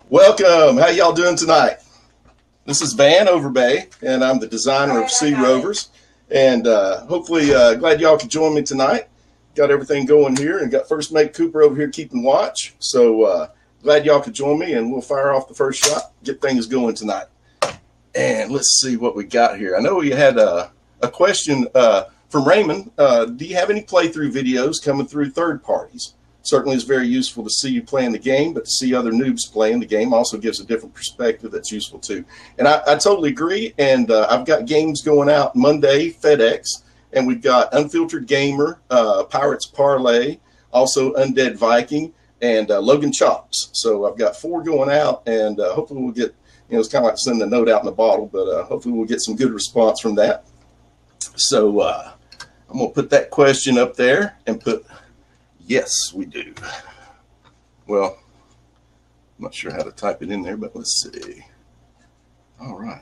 Welcome. How y'all doing tonight? This is Van Overbay, and I'm the designer of SeaRovers. And hopefully, glad y'all could join me tonight. Got everything going here, and got First Mate Cooper over here keeping watch. So glad y'all could join me, and we'll fire off the first shot, get things going tonight. And let's see what we got here. I know we had a question from Raymond. Do you have any playthrough videos coming through third parties? Certainly is very useful to see you playing the game, but to see other noobs playing the game also gives a different perspective that's useful too. And I totally agree. And I've got games going out Monday, FedEx, and we've got Unfiltered Gamer, Pirates Parlay, also Undead Viking, and Logan Chops. So I've got 4 going out, and hopefully we'll get, it's kind of like sending a note out in a bottle, but hopefully we'll get some good response from that. So I'm going to put that question up there and put, yes, we do. Well, I'm not sure how to type it in there, but let's see. All right.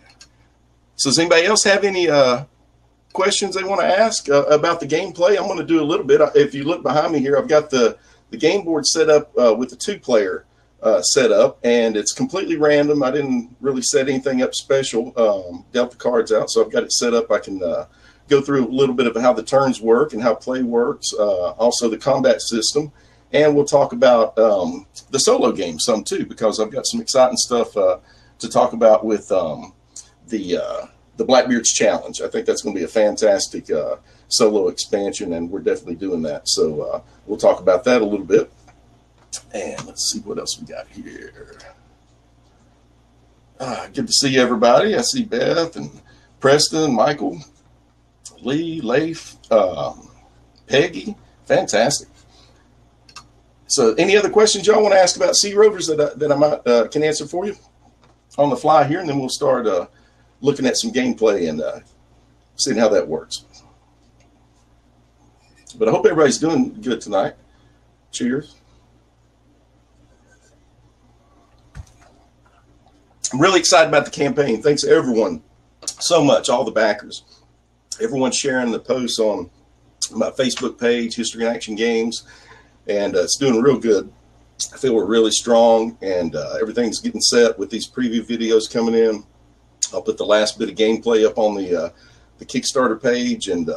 So does anybody else have any questions they want to ask about the gameplay? I'm going to do a little bit. If you look behind me here, I've got the game board set up with the 2-player setup, and it's completely random. I didn't really set anything up special. Dealt the cards out, so I've got it set up. I can go through a little bit of how the turns work and how play works, also the combat system, and we'll talk about the solo game some too, because I've got some exciting stuff to talk about with the Blackbeard's challenge. I think that's going to be a fantastic solo expansion, and we're definitely doing that. So we'll talk about that a little bit. And let's see what else we got here. Good to see everybody. I see Beth and Preston, Michael, Lee, Leif, Peggy. Fantastic. So any other questions y'all want to ask about SeaRovers that I might can answer for you on the fly here, and then we'll start looking at some gameplay and seeing how that works. But I hope everybody's doing good tonight. Cheers. I'm really excited about the campaign. Thanks to everyone so much, all the backers. Everyone sharing the posts on my Facebook page, History in Action Games, and it's doing real good. I feel we're really strong, and everything's getting set with these preview videos coming in. I'll put the last bit of gameplay up on the Kickstarter page, and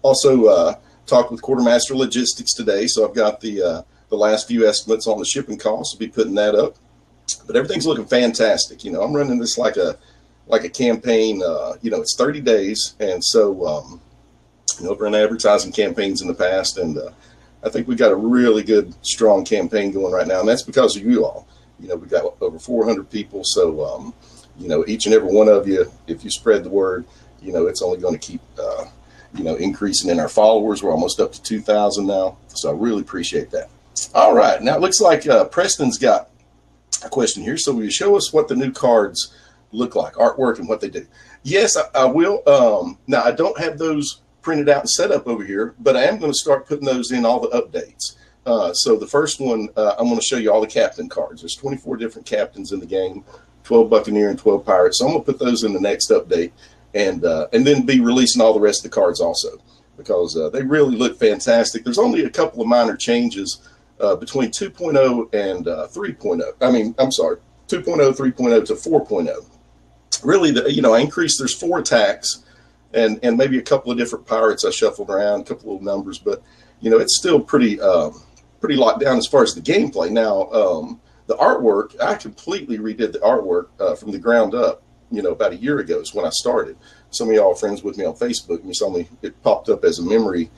also talk with Quartermaster Logistics today. So I've got the last few estimates on the shipping costs. I'll be putting that up. But everything's looking fantastic. I'm running this like a campaign. It's 30 days, and so I've run advertising campaigns in the past, and I think we got a really good, strong campaign going right now, and that's because of you all. We've got over 400 people, so each and every one of you, if you spread the word, it's only going to keep increasing in our followers. We're almost up to 2,000 now, so I really appreciate that. All right, now it looks like Preston's got a question here. So will you show us what the new cards look like, artwork and what they do? Yes, I will. Now I don't have those printed out and set up over here, but I am going to start putting those in all the updates. So the first one, I'm going to show you all the captain cards. There's 24 different captains in the game, 12 Buccaneer and 12 Pirates. So I'm going to put those in the next update, and then be releasing all the rest of the cards also, because they really look fantastic. There's only a couple of minor changes between 2.0 and 3.0. I mean, I'm sorry, 2.0, 3.0 to 4.0. Really, I increased, there's 4 attacks and maybe a couple of different pirates I shuffled around, a couple of numbers, but, it's still pretty locked down as far as the gameplay. Now, the artwork, I completely redid the artwork from the ground up, about a year ago is when I started. Some of y'all are friends with me on Facebook, and you saw me, it popped up as a memory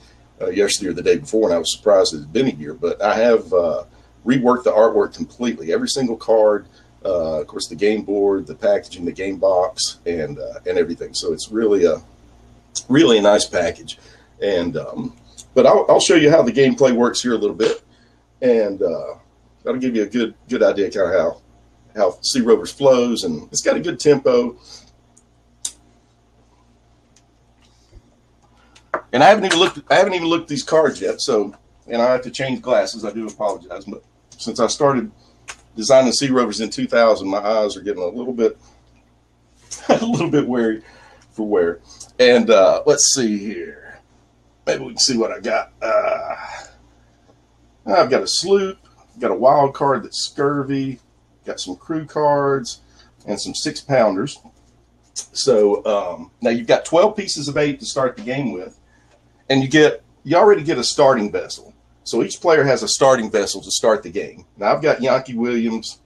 yesterday or the day before, and I was surprised it had been a year. But I have reworked the artwork completely. Every single card, of course, the game board, the packaging, the game box, and everything. So it's really a nice package. And but I'll show you how the gameplay works here a little bit, and that'll give you a good idea kind of how SeaRovers flows, and it's got a good tempo. And I haven't even looked at these cards yet, so, and I have to change glasses. I do apologize, but since I started designing SeaRovers in 2000, my eyes are getting a little bit wary for wear. And let's see here. Maybe we can see what I got. I've got a sloop, got a wild card that's scurvy, got some crew cards, and some 6-pounders. So now you've got 12 pieces of 8 to start the game with, and you already get a starting vessel. So each player has a starting vessel to start the game. Now I've got Yankee Williams,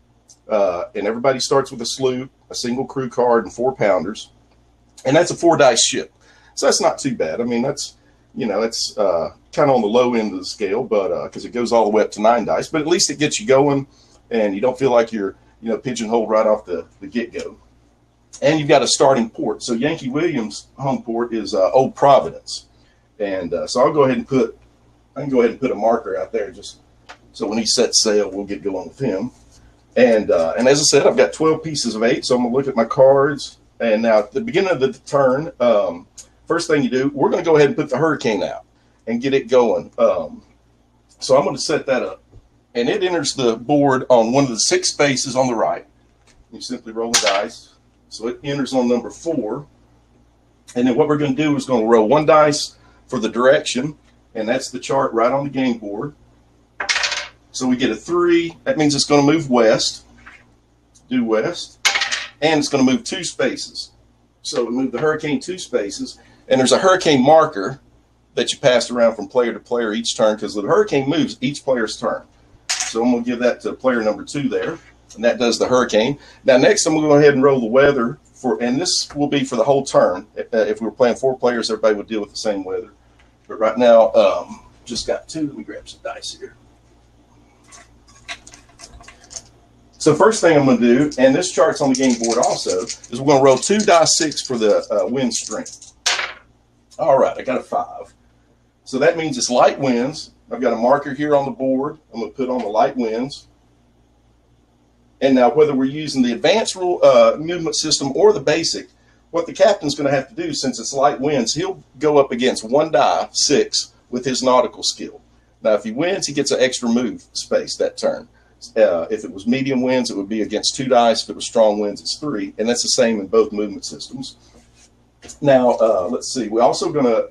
and everybody starts with a sloop, a single crew card, and 4-pounders, and that's a 4-dice ship. So that's not too bad. I mean, that's, you know, it's kind of on the low end of the scale, but because it goes all the way up to 9 dice, but at least it gets you going, and you don't feel like you're, you know, pigeonholed right off the get-go. And you've got a starting port. So Yankee Williams' home port is Old Providence, and so I can go ahead and put a marker out there just so when he sets sail, we'll get going with him. And as I said, I've got 12 pieces of 8, so I'm going to look at my cards. And now at the beginning of the turn, first thing you do, we're going to go ahead and put the hurricane out and get it going. So I'm going to set that up. And it enters the board on one of the 6 spaces on the right. You simply roll the dice. So it enters on number 4. And then what we're going to do is going to roll 1 dice for the direction. And that's the chart right on the game board. So we get a 3. That means it's going to move west. Due west. And it's going to move 2 spaces. So we move the hurricane 2 spaces. And there's a hurricane marker that you pass around from player to player each turn, because the hurricane moves each player's turn. So I'm going to give that to player number 2 there. And that does the hurricane. Now next I'm going to go ahead and roll the weather. And this will be for the whole turn. If we were playing 4 players, everybody would deal with the same weather. But right now, just got 2. Let me grab some dice here. So first thing I'm going to do, and this chart's on the game board also, is we're going to roll 2 dice 6 for the wind strength. All right, I got a 5. So that means it's light winds. I've got a marker here on the board. I'm going to put on the light winds. And now whether we're using the advanced rule movement system or the basic, what the captain's going to have to do, since it's light winds, he'll go up against 1 die 6 with his nautical skill. Now if he wins, he gets an extra move space that turn. If it was medium winds, it would be against 2 dice. If it was strong winds, it's 3. And that's the same in both movement systems. Now, let's see. We're also going to,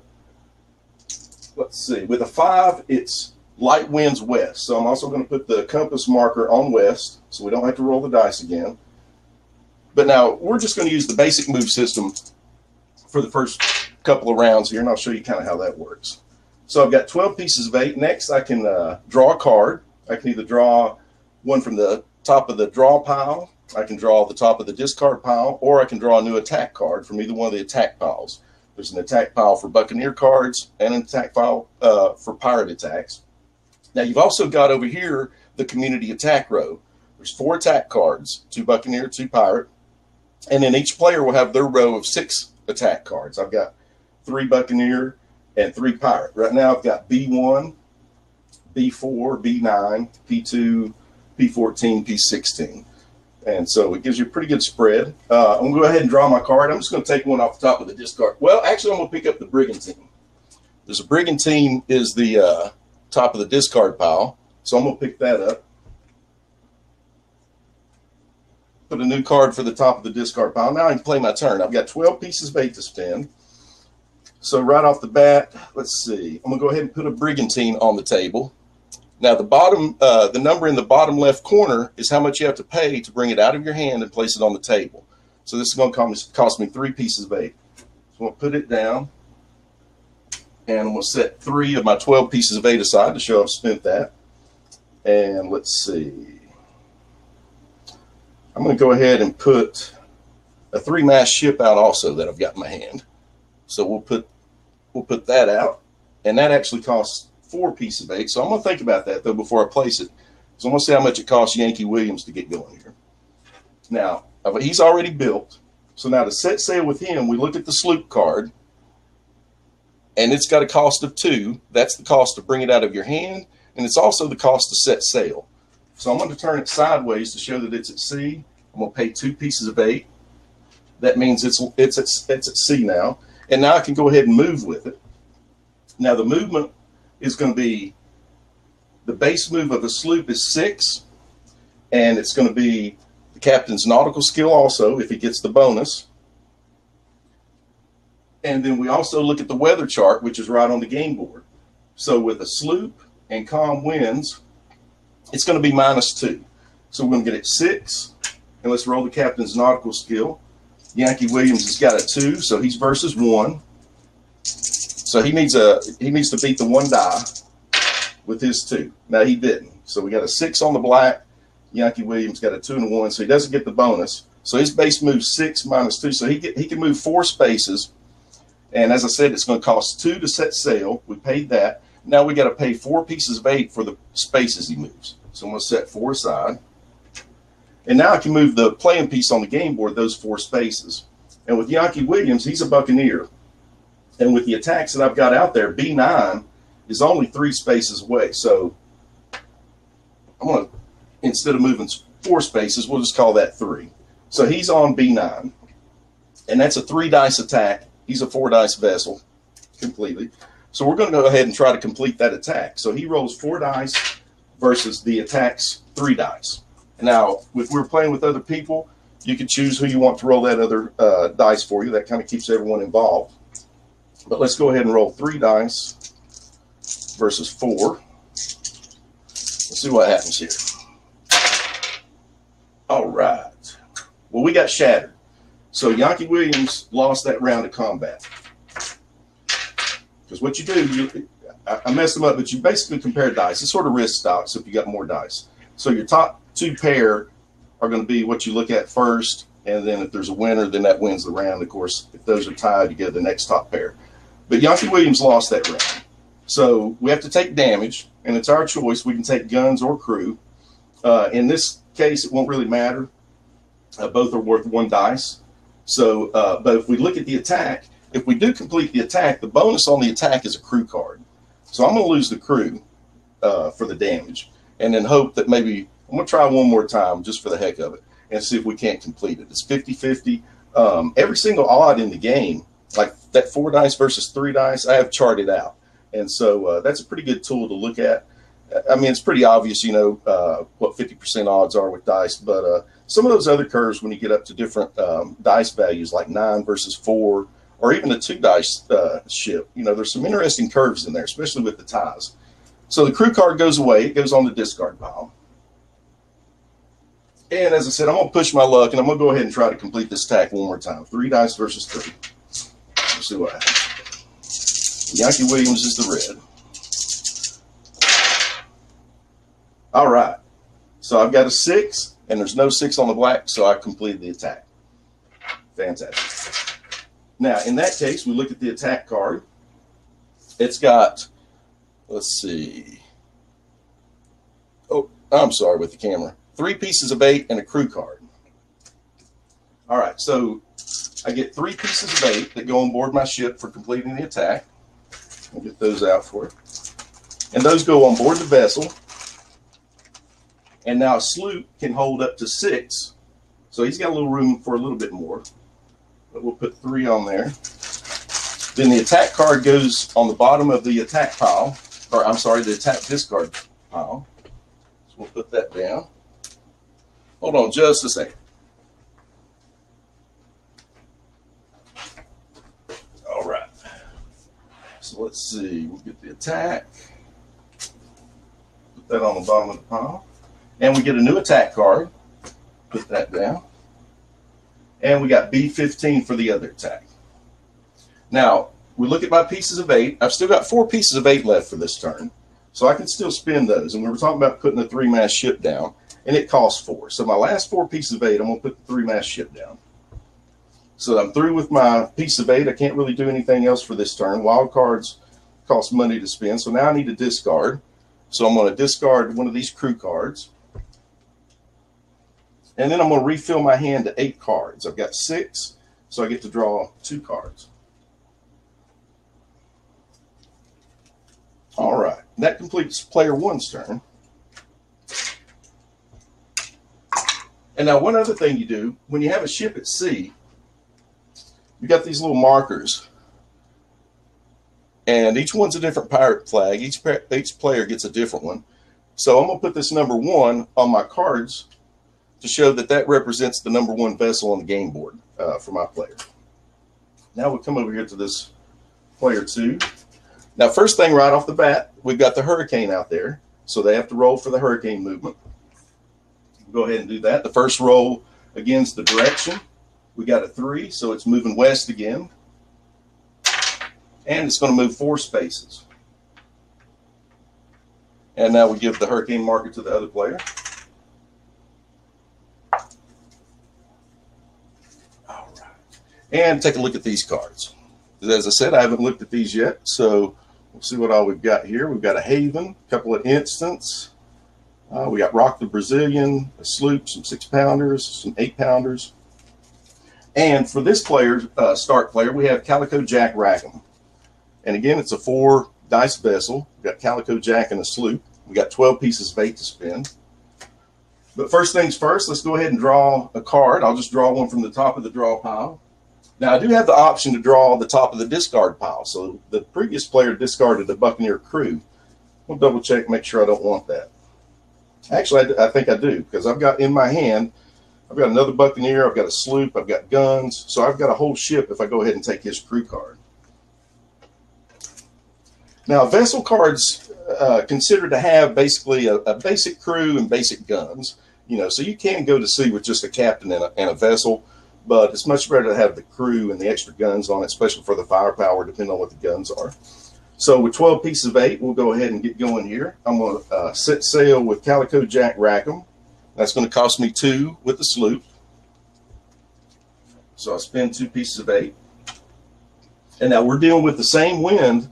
let's see. With a 5, it's light winds west. So I'm also going to put the compass marker on west, so we don't have to roll the dice again. But now we're just going to use the basic move system for the first couple of rounds here, and I'll show you kind of how that works. So I've got 12 pieces of 8. Next, I can draw a card. I can either draw one from the top of the draw pile, I can draw the top of the discard pile, or I can draw a new attack card from either one of the attack piles. There's an attack pile for Buccaneer cards and an attack pile for pirate attacks. Now you've also got over here the community attack row. There's 4 attack cards, 2 Buccaneer, 2 pirate, and then each player will have their row of 6 attack cards. I've got 3 Buccaneer and 3 pirate. Right now I've got B1, B4, B9, P2, P14, P16. And so it gives you a pretty good spread. I'm going to go ahead and draw my card. I'm just going to take one off the top of the discard. Well, actually, I'm going to pick up the Brigantine. There's a Brigantine is the top of the discard pile. So I'm going to pick that up. Put a new card for the top of the discard pile. Now I can play my turn. I've got 12 pieces of 8 to spend. So right off the bat, let's see. I'm going to go ahead and put a Brigantine on the table. Now the bottom, the number in the bottom left corner is how much you have to pay to bring it out of your hand and place it on the table. So this is going to cost me 3 pieces of 8. So I'm going to put it down, and I'm going to set 3 of my 12 pieces of 8 aside to show I've spent that. And let's see. I'm going to go ahead and put a 3-mast ship out also that I've got in my hand. So we'll put that out, and that actually costs 4 pieces of 8. So I'm going to think about that, though, before I place it. So I'm going to see how much it costs Yankee Williams to get going here. Now, he's already built. So now to set sail with him, we look at the sloop card, and it's got a cost of 2. That's the cost to bring it out of your hand, and it's also the cost to set sail. So I'm going to turn it sideways to show that it's at sea. I'm going to pay 2 pieces of 8. That means it's at sea now. And now I can go ahead and move with it. Now the movement is going to be, the base move of the sloop is 6, and it's going to be the captain's nautical skill also if he gets the bonus. And then we also look at the weather chart, which is right on the game board. So with a sloop and calm winds, it's going to be -2. So we're going to get it 6. And let's roll the captain's nautical skill. Yankee Williams has got a 2, so he's versus 1. So he needs to beat the 1 die with his 2. Now he didn't. So we got a 6 on the black. Yankee Williams got a 2 and a 1, so he doesn't get the bonus. So his base moves 6 minus 2. So he can move 4 spaces. And as I said, it's going to cost 2 to set sail. We paid that. Now we got to pay 4 pieces of 8 for the spaces he moves. So I'm going to set 4 aside. And now I can move the playing piece on the game board, those 4 spaces. And with Yankee Williams, he's a buccaneer. And with the attacks that I've got out there, B9 is only 3 spaces away. So I'm going to, instead of moving 4 spaces, we'll just call that 3. So he's on B9. And that's a 3 dice attack. He's a 4 dice vessel completely. So we're going to go ahead and try to complete that attack. So he rolls 4 dice versus the attack's 3 dice. Now, if we're playing with other people, you can choose who you want to roll that other dice for you. That kind of keeps everyone involved. But let's go ahead and roll 3 dice versus 4. Let's see what happens here. All right. Well, we got shattered. So Yankee Williams lost that round of combat. Because what you do, I messed them up, but you basically compare dice. It's sort of risk stocks if you got more dice. So your top 2 pair are going to be what you look at first, and then if there's a winner, then that wins the round. Of course, if those are tied, you get the next top pair. But Yankee Williams lost that round. So we have to take damage, and it's our choice. We can take guns or crew. In this case, it won't really matter. Both are worth 1 dice. So, but if we look at the attack, if we do complete the attack, the bonus on the attack is a crew card. So I'm going to lose the crew for the damage, and then hope that maybe I'm going to try one more time just for the heck of it and see if we can't complete it. It's 50-50. Every single odd in the game, like that 4 dice versus 3 dice, I have charted out. And so that's a pretty good tool to look at. I mean, it's pretty obvious, you know, what 50% odds are with dice, but some of those other curves, when you get up to different dice values, like 9 versus 4, or even the 2 dice ship, you know, there's some interesting curves in there, especially with the ties. So the crew card goes away. It goes on the discard pile. And as I said, I'm going to push my luck, and I'm going to go ahead and try to complete this attack one more time. 3 dice versus 3. Let's see what happens. Yankee Williams is the red. All right. So I've got a 6, and there's no 6 on the black, so I completed the attack. Fantastic. Now, in that case, we look at the attack card. It's got, let's see. Oh, I'm sorry with the camera. 3 pieces of 8 and a crew card. All right, so I get 3 pieces of 8 that go on board my ship for completing the attack. I'll get those out for it. And those go on board the vessel. And now a sloop can hold up to 6. So he's got a little room for a little bit more. But we'll put 3 on there. Then the attack card goes on the bottom of the attack pile. Or I'm sorry, the attack discard pile. So we'll put that down. Hold on just a second. All right. So let's see. We'll get the attack. Put that on the bottom of the pile. And we get a new attack card. Put that down. And we got B15 for the other attack. Now, we look at my pieces of 8. I've still got 4 pieces of 8 left for this turn. So I can still spend those. And we were talking about putting a 3-mast ship down. And it costs 4. So my last 4 pieces of 8, I'm going to put the 3-mast ship down. So I'm through with my piece of 8. I can't really do anything else for this turn. Wild cards cost money to spend. So now I need to discard. So I'm going to discard one of these crew cards. And then I'm going to refill my hand to 8 cards. I've got 6, so I get to draw 2 cards. All right. That completes player 1's turn. And now one other thing you do, when you have a ship at sea, you got these little markers. And each one's a different pirate flag. Each player gets a different one. So I'm going to put this number 1 on my cards to show that that represents the number 1 vessel on the game board for my player. Now we'll come over here to this player 2. Now, first thing right off the bat, we've got the hurricane out there. So they have to roll for the hurricane movement. go ahead and do that. The first roll, again, is the direction. We got a 3, so it's moving west again. And it's going to move 4 spaces. And now we give the hurricane marker to the other player. All right. And take a look at these cards. As I said, I haven't looked at these yet, so we'll see what all we've got here. We've got a Haven, a couple of Instants. We got Rock the Brazilian, a Sloop, some 6-pounders, some 8-pounders. And for this player, start player, we have Calico Jack Rackham. And again, it's a 4-dice vessel. We've got Calico Jack and a Sloop. We got 12 pieces of 8 to spin. But first things first, let's go ahead and draw a card. I'll just draw one from the top of the draw pile. Now, I do have the option to draw the top of the discard pile. So the previous player discarded the Buccaneer Crew. We'll double check, make sure I don't want that. Actually, I think I do, because I've got in my hand, I've got another Buccaneer, I've got a Sloop, I've got guns. So I've got a whole ship if I go ahead and take his crew card. Now, vessel cards considered to have basically a basic crew and basic guns. You know, so you can go to sea with just a captain and a vessel, but it's much better to have the crew and the extra guns on it, especially for the firepower, depending on what the guns are. So with 12 pieces of 8, we'll go ahead and get going here. I'm going to set sail with Calico Jack Rackham. That's going to cost me 2 with the Sloop. So I'll spend 2 pieces of 8. And now we're dealing with the same wind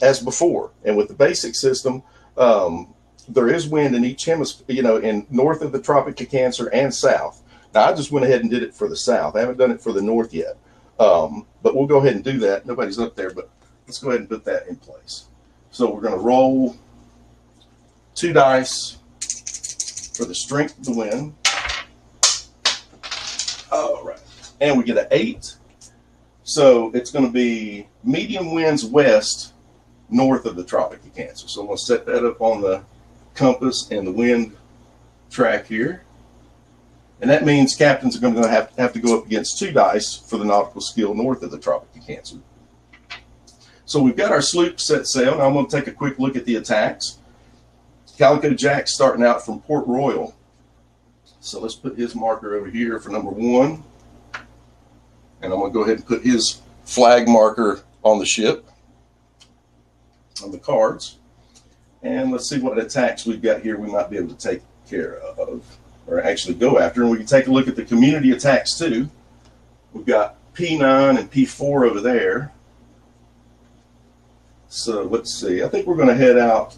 as before. And with the basic system, there is wind in each hemisphere, you know, in north of the Tropic of Cancer and south. Now, I just went ahead and did it for the south. I haven't done it for the north yet. But we'll go ahead and do that. Nobody's up there, but let's go ahead and put that in place. So we're going to roll 2 dice for the strength of the wind. All right. And we get an 8. So it's going to be medium winds west, north of the Tropic of Cancer. So I'm going to set that up on the compass and the wind track here. And that means captains are going to have to go up against 2 dice for the nautical skill north of the Tropic of Cancer. So we've got our sloop set sail. Now I'm going to take a quick look at the attacks. Calico Jack starting out from Port Royal. So let's put his marker over here for number 1. And I'm going to go ahead and put his flag marker on the ship, on the cards. And let's see what attacks we've got here we might be able to take care of, or actually go after. And we can take a look at the community attacks too. We've got P9 and P4 over there. So let's see. I think we're going to head out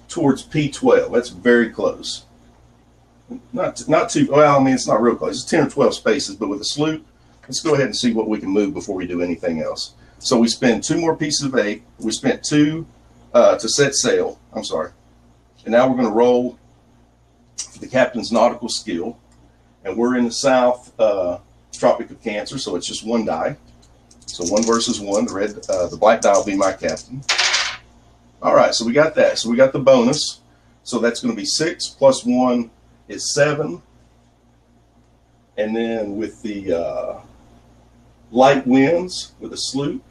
towards P12. That's very close. Not too well. I mean, it's not real close. It's 10 or 12 spaces. But with a sloop, let's go ahead and see what we can move before we do anything else. So we spend 2 more pieces of 8. We spent 2 to set sail. I'm sorry. And now we're going to roll for the captain's nautical skill. And we're in the south Tropic of Cancer, so it's just 1 die. So 1 versus 1. The black die will be my captain. All right, so we got that. So we got the bonus. So that's going to be 6 plus 1 is 7. And then with the light winds with a sloop.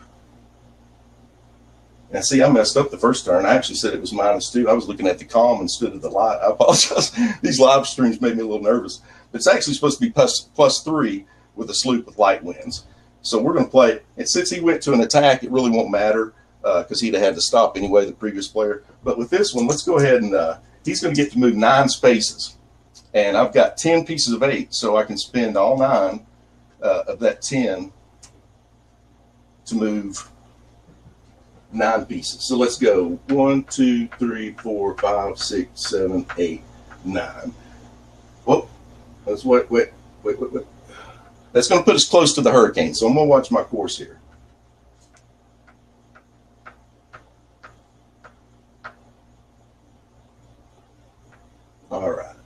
Now, see, I messed up the first turn. I actually said it was -2. I was looking at the calm instead of the light. I apologize. These live streams made me a little nervous. It's actually supposed to be plus 3 with a sloop with light winds. So we're going to play it. And since he went to an attack, it really won't matter because he'd have had to stop anyway, the previous player. But with this one, let's go ahead and he's going to get to move 9 spaces. And I've got 10 pieces of 8, so I can spend all 9 of that 10 to move 9 pieces. So let's go 1, 2, 3, 4, 5, 6, 7, 8, 9. Whoa, let's wait. That's going to put us close to the hurricane, so I'm going to watch my course here. All right.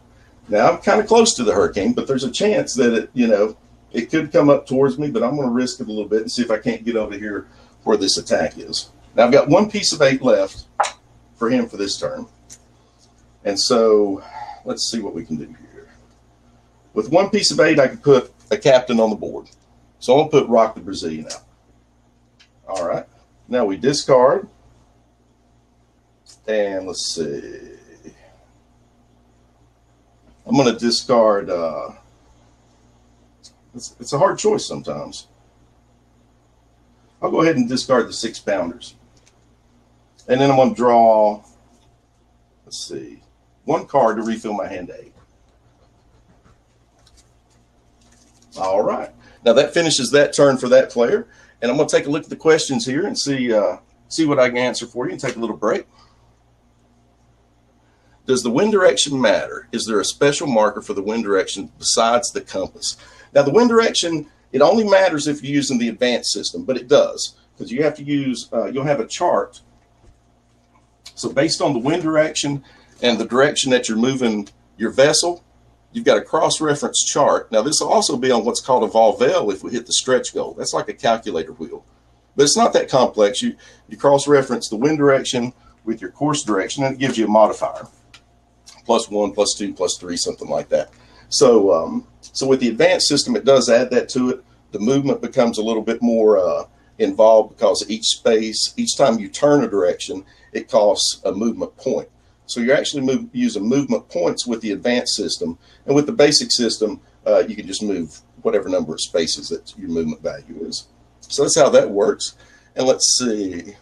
Now I'm kind of close to the hurricane, but there's a chance that it could come up towards me, but I'm going to risk it a little bit and see if I can't get over here where this attack is. Now I've got 1 piece of 8 left for him for this turn. And so let's see what we can do here. With 1 piece of 8, I can put a captain on the board. So I'm going to put Rock the Brazilian out. All right. Now we discard. And let's see. I'm going to discard, it's a hard choice sometimes. I'll go ahead and discard the 6-pounders. And then I'm going to draw, let's see, 1 card to refill my hand to 8. All right. Now that finishes that turn for that player. And I'm going to take a look at the questions here and see what I can answer for you and take a little break. Does the wind direction matter? Is there a special marker for the wind direction besides the compass? Now the wind direction, it only matters if you're using the advanced system, but it does, because you have to use, you'll have a chart. So based on the wind direction and the direction that you're moving your vessel, you've got a cross-reference chart. Now this will also be on what's called a Volvel if we hit the stretch goal. That's like a calculator wheel. But it's not that complex. You cross-reference the wind direction with your course direction, and it gives you a modifier. +1, +2, +3, something like that. So, so with the advanced system, it does add that to it. The movement becomes a little bit more involved because each time you turn a direction, it costs a movement point. So you're actually using movement points with the advanced system. And with the basic system, you can just move whatever number of spaces that your movement value is. So that's how that works. And let's see.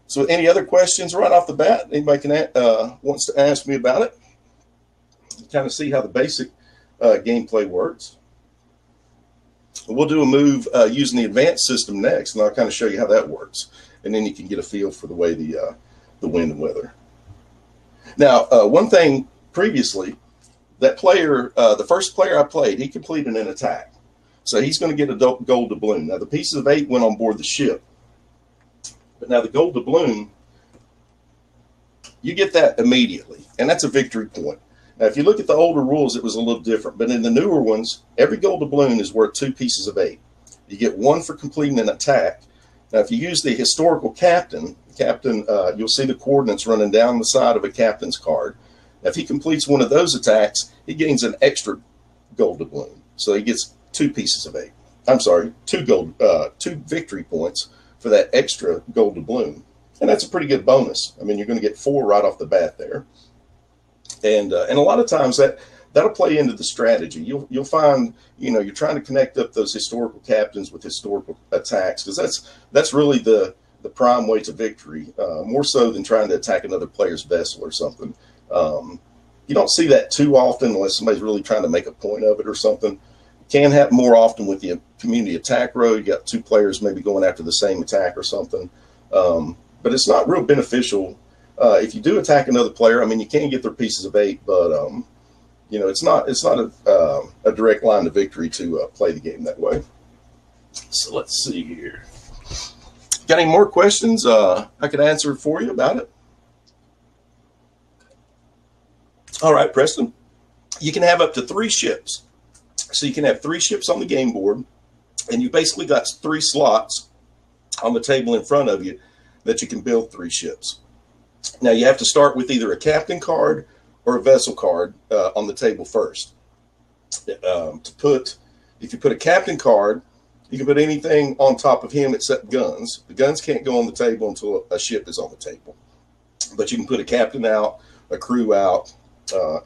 So any other questions right off the bat? Anybody wants to ask me about it? Kind of see how the basic gameplay works. We'll do a move using the advanced system next, and I'll kind of show you how that works. And then you can get a feel for the way the wind and weather. Now, one thing previously, that player, the first player I played, he completed an attack. So he's going to get a gold doubloon. Now, the pieces of 8 went on board the ship. But now the gold doubloon, you get that immediately, and that's a victory point. Now, if you look at the older rules, it was a little different. But in the newer ones, every gold doubloon is worth 2 pieces of 8. You get 1 for completing an attack. Now, if you use the historical captain, you'll see the coordinates running down the side of a captain's card. Now, if he completes one of those attacks, he gains an extra gold doubloon. So he gets 2 pieces of 8. I'm sorry, 2 victory points for that extra gold doubloon. And that's a pretty good bonus. I mean, you're going to get 4 right off the bat there. And a lot of times that'll play into the strategy. You'll find, you're trying to connect up those historical captains with historical attacks, because that's really the prime way to victory, more so than trying to attack another player's vessel or something. You don't see that too often unless somebody's really trying to make a point of it or something. It can happen more often with the community attack row. You got 2 players maybe going after the same attack or something. But it's not real beneficial. If you do attack another player, I mean, you can get their pieces of 8, but it's not a direct line to victory to play the game that way. So let's see here. Got any more questions I could answer for you about it? All right, Preston. You can have up to 3 ships. So you can have 3 ships on the game board, and you basically got 3 slots on the table in front of you that you can build 3 ships. Now you have to start with either a captain card or a vessel card on the table first. If you put a captain card, you can put anything on top of him except guns. The guns can't go on the table until a ship is on the table. But you can put a captain out, a crew out,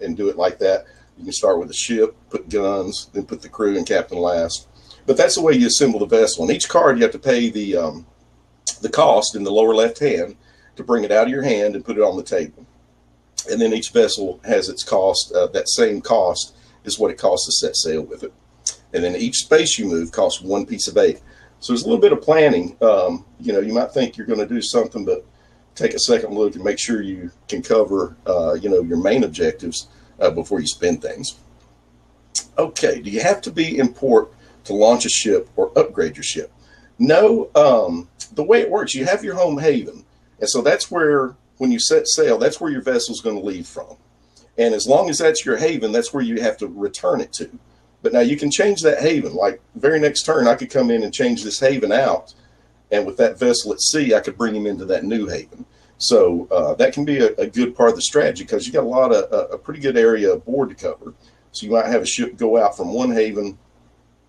and do it like that. You can start with a ship, put guns, then put the crew and captain last. But that's the way you assemble the vessel. And each card you have to pay the cost in the lower left hand to bring it out of your hand and put it on the table. And then each vessel has its cost. That same cost is what it costs to set sail with it. And then each space you move costs 1 piece of 8. So there's a little bit of planning. You might think you're going to do something, but take a second look and make sure you can cover, your main objectives before you spend things. Okay, do you have to be in port to launch a ship or upgrade your ship? No, the way it works, you have your home haven. And so that's where, when you set sail, that's where your vessel's going to leave from. And as long as that's your haven, that's where you have to return it to. But now you can change that haven. Like very next turn, I could come in and change this haven out. And with that vessel at sea, I could bring him into that new haven. So that can be a good part of the strategy, because you got a pretty good area of board to cover. So you might have a ship go out from one haven,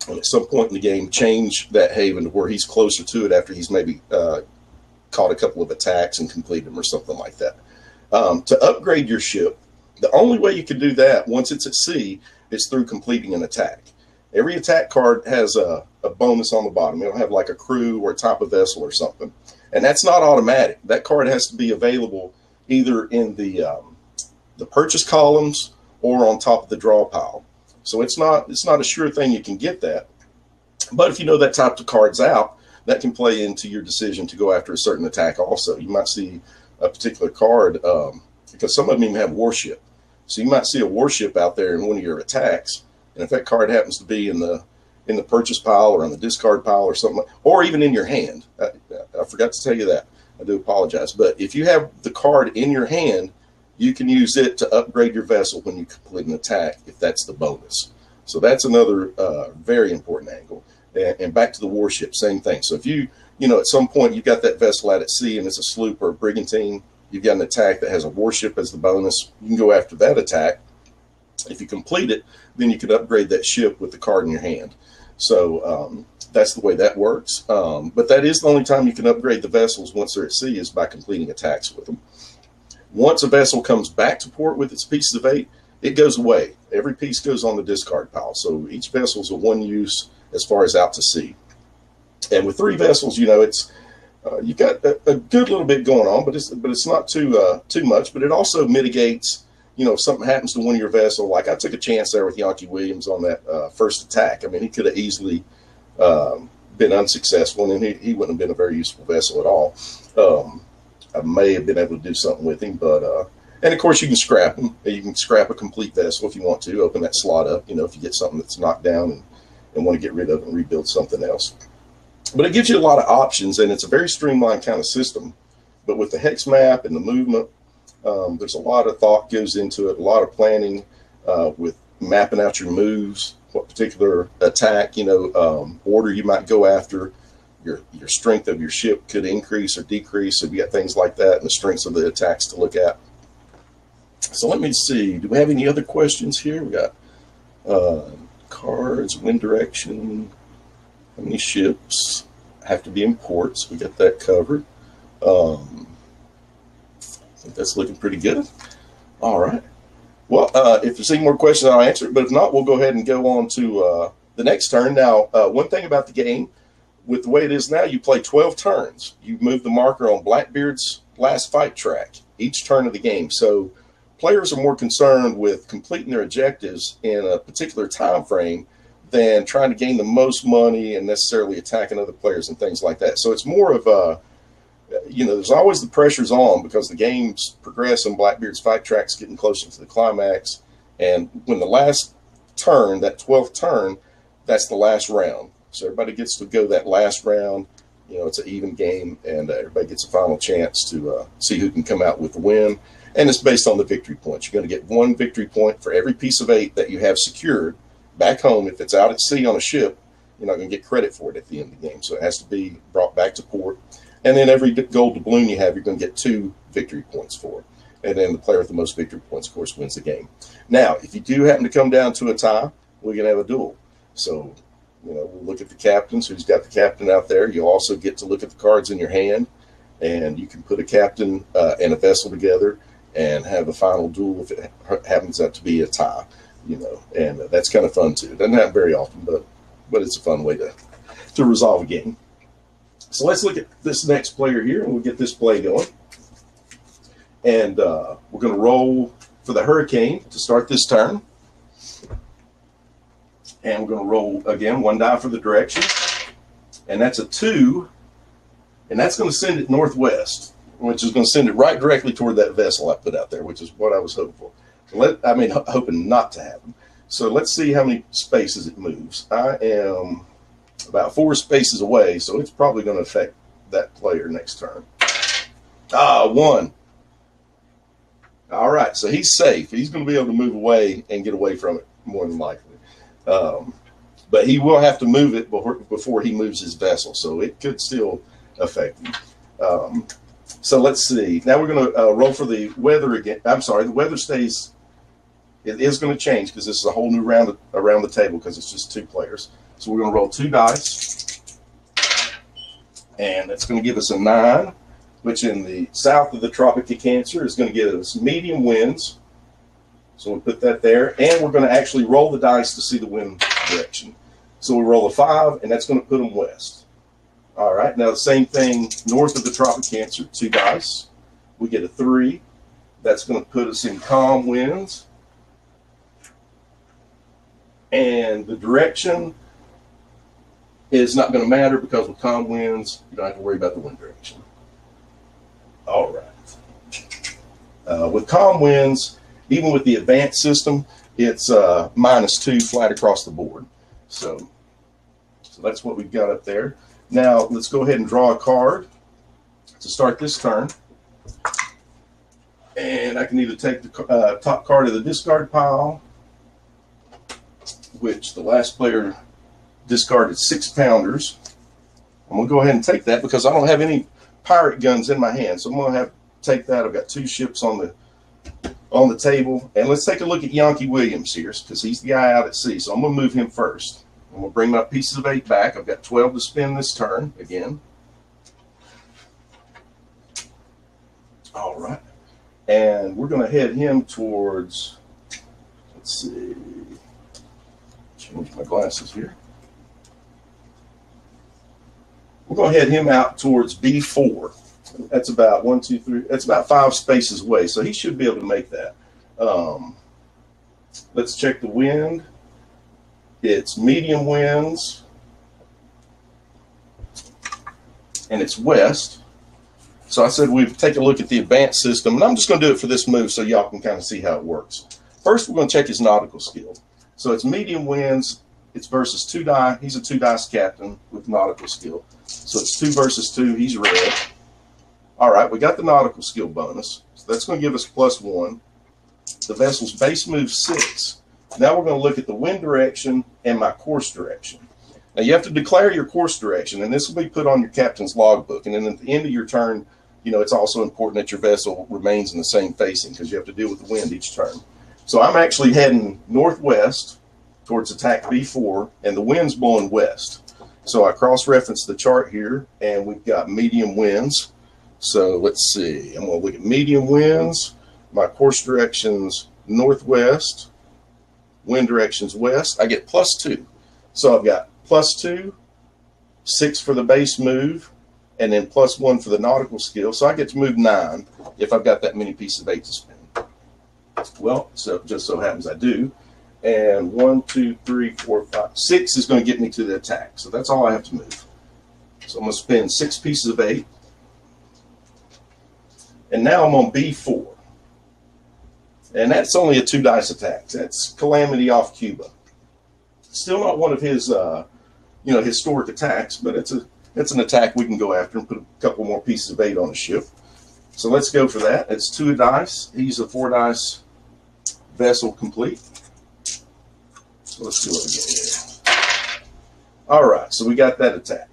and at some point in the game, change that haven to where he's closer to it after he's maybe caught a couple of attacks and completed them or something like that. To upgrade your ship, The only way you can do that once it's at sea is through completing an attack. Every attack card has a bonus on the bottom. It'll have like a crew or a type of vessel or something. And that's not automatic. That card has to be available either in the purchase columns or on top of the draw pile. So it's not a sure thing you can get that. But if you know that type of card's out, that can play into your decision to go after a certain attack also. You might see a particular card, because some of them even have warship. So you might see a warship out there in one of your attacks, and if that card happens to be in the purchase pile or on the discard pile or something, or even in your hand. I forgot to tell you that. I do apologize. But if you have the card in your hand, you can use it to upgrade your vessel when you complete an attack, if that's the bonus. So that's another very important angle. And back to the warship, same thing. So if you at some point you've got that vessel out at sea and it's a sloop or a brigantine, you've got an attack that has a warship as the bonus, you can go after that attack. If you complete it, then you can upgrade that ship with the card in your hand. So that's the way that works. But that is the only time you can upgrade the vessels once they're at sea, is by completing attacks with them. Once a vessel comes back to port with its pieces of 8, it goes away. Every piece goes on the discard pile. So each vessel is a one use as far as out to sea. And with 3 vessels, it's you've got a good little bit going on, but it's not too much. But it also mitigates, if something happens to one of your vessels. Like I took a chance there with Yankee Williams on that first attack. I mean, he could have easily been unsuccessful, and he wouldn't have been a very useful vessel at all. I may have been able to do something with him, but and of course you can scrap him. You can scrap a complete vessel if you want to. Open that slot up, if you get something that's knocked down and want to get rid of it and rebuild something else. But it gives you a lot of options, and it's a very streamlined kind of system. But with the hex map and the movement, there's a lot of thought goes into it, a lot of planning with mapping out your moves, what particular attack, order you might go after. Your strength of your ship could increase or decrease. So you got things like that, and the strengths of the attacks to look at. So let me see. Do we have any other questions here? We got cards, wind direction, how many ships have to be in ports. We got that covered. I think that's looking pretty good. All right. Well, if there's any more questions, I'll answer it. But if not, we'll go ahead and go on to the next turn. Now, one thing about the game, with the way it is now, you play 12 turns. You move the marker on Blackbeard's last fight track each turn of the game. So players are more concerned with completing their objectives in a particular time frame than trying to gain the most money and necessarily attacking other players and things like that. So it's more of a, there's always the pressures on because the games progress and Blackbeard's fight track's getting closer to the climax. And when the last turn, that 12th turn, that's the last round. So everybody gets to go that last round. It's an even game, and everybody gets a final chance to see who can come out with the win. And it's based on the victory points. You're going to get 1 victory point for every piece of 8 that you have secured back home. If it's out at sea on a ship, you're not going to get credit for it at the end of the game. So it has to be brought back to port. And then every gold doubloon you have, you're going to get 2 victory points for it. And then the player with the most victory points, of course, wins the game. Now, if you do happen to come down to a tie, we're going to have a duel. So we'll look at the captains, who's got the captain out there. You'll also get to look at the cards in your hand, and you can put a captain and a vessel together and have a final duel if it happens to be a tie, and that's kind of fun too. It doesn't happen very often, but it's a fun way to resolve a game. So let's look at this next player here, and we'll get this play going. And we're going to roll for the Hurricane to start this turn. And we're going to roll, again, 1 die for the direction. And that's a 2. And that's going to send it northwest, which is going to send it right directly toward that vessel I put out there, which is what I was hoping for. Hoping not to happen. So let's see how many spaces it moves. I am about 4 spaces away, so it's probably going to affect that player next turn. 1. All right, so he's safe. He's going to be able to move away and get away from it, more than likely. But he will have to move it before he moves his vessel, so it could still affect him. So let's see. Now we're going to roll for the weather again. I'm sorry, the weather stays. It is going to change because this is a whole new round around the table because it's just 2 players. So we're going to roll 2 dice, and that's going to give us a 9, which in the south of the Tropic of Cancer is going to give us medium winds So we put that there, and we're going to actually roll the dice to see the wind direction. So we roll a 5, and that's going to put them west. All right, now the same thing north of the Tropic Cancer, 2 dice. We get a 3. That's going to put us in calm winds. And the direction is not going to matter because with calm winds, you don't have to worry about the wind direction. All right. With calm winds, even with the advanced system, it's -2 flat across the board. So that's what we've got up there. Now let's go ahead and draw a card to start this turn. And I can either take the top card of the discard pile, which the last player discarded 6-pounders. I'm going to go ahead and take that because I don't have any pirate guns in my hand. So I'm going to have to take that. I've got 2 ships on the table. And let's take a look at Yankee Williams here because he's the guy out at sea. So I'm going to move him first. I'm going to bring my pieces of 8 back. I've got 12 to spend this turn again. All right. And we're going to head him towards, let's see, change my glasses here. We're going to head him out towards B4. That's about 1, 2, 3. That's about 5 spaces away. So he should be able to make that. Let's check the wind. It's medium winds. And it's west. So I said we'd take a look at the advanced system. And I'm just going to do it for this move so y'all can kind of see how it works. First, we're going to check his nautical skill. So it's medium winds. It's versus 2 die. He's a 2 dice captain with nautical skill. So it's 2 versus 2. He's red. All right, we got the nautical skill bonus. So that's going to give us +1. The vessel's base move 6. Now we're going to look at the wind direction and my course direction. Now you have to declare your course direction, and this will be put on your captain's logbook. And then at the end of your turn, you know, it's also important that your vessel remains in the same facing because you have to deal with the wind each turn. So I'm actually heading northwest towards attack B4, and the wind's blowing west. So I cross-reference the chart here, and we've got medium winds. So let's see. I'm going to look at medium winds. My course direction's northwest. Wind direction's west. I get +2. So I've got +2, 6 for the base move, and then +1 for the nautical skill. So I get to move 9 if I've got that many pieces of 8 to spend. Well, so just so happens I do. And 1, 2, 3, 4, 5, 6 is going to get me to the attack. So that's all I have to move. So I'm going to spend 6 pieces of 8. And now I'm on B4. And that's only a 2 dice attack. That's Calamity off Cuba. Still not one of his, historic attacks, but it's an attack we can go after and put a couple more pieces of 8 on the ship. So let's go for that. It's 2 dice. He's a 4 dice vessel complete. So let's do it again. All right, so we got that attack.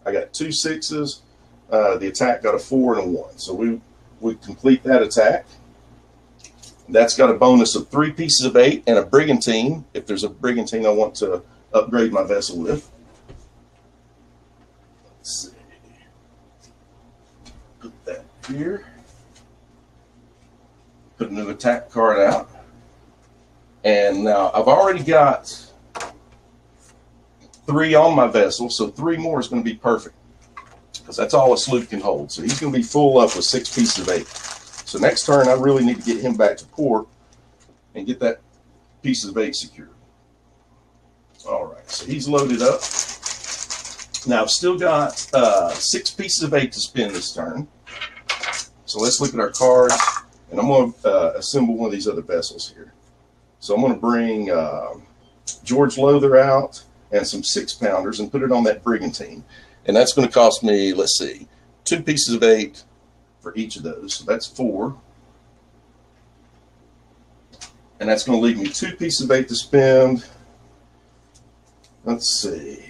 I got 2 6s. The attack got a 4 and a 1. So we complete that attack. That's got a bonus of 3 pieces of 8 and a brigantine, if there's a brigantine I want to upgrade my vessel with. Let's see. Put that here. Put a new attack card out. And now I've already got 3 on my vessel, so 3 more is going to be perfect. Because that's all a sloop can hold. So he's going to be full up with 6 pieces of 8. So next turn, I really need to get him back to port and get that piece of 8 secured. All right, so he's loaded up. Now I've still got 6 pieces of 8 to spend this turn. So let's look at our cards, and I'm going to assemble one of these other vessels here. So I'm going to bring George Lowther out and some 6-pounders and put it on that brigantine. And that's going to cost me, let's see, 2 pieces of 8 for each of those. So that's 4. And that's going to leave me 2 pieces of 8 to spend. Let's see.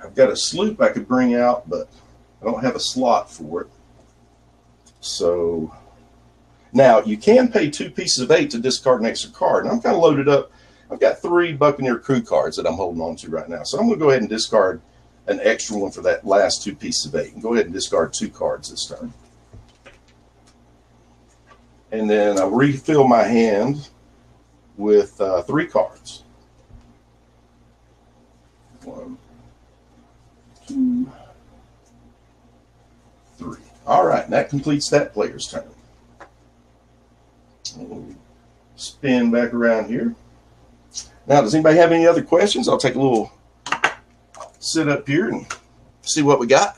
I've got a sloop I could bring out, but I don't have a slot for it. So now you can pay 2 pieces of 8 to discard an extra card. And I'm kind of loaded up. I've got 3 Buccaneer crew cards that I'm holding on to right now. So I'm going to go ahead and discard an extra one for that last 2 pieces of 8. And go ahead and discard 2 cards this turn. And then I refill my hand with 3 cards. 1, 2, 3. All right, and that completes that player's turn. We'll spin back around here. Now, does anybody have any other questions? I'll take a little sit up here and see what we got.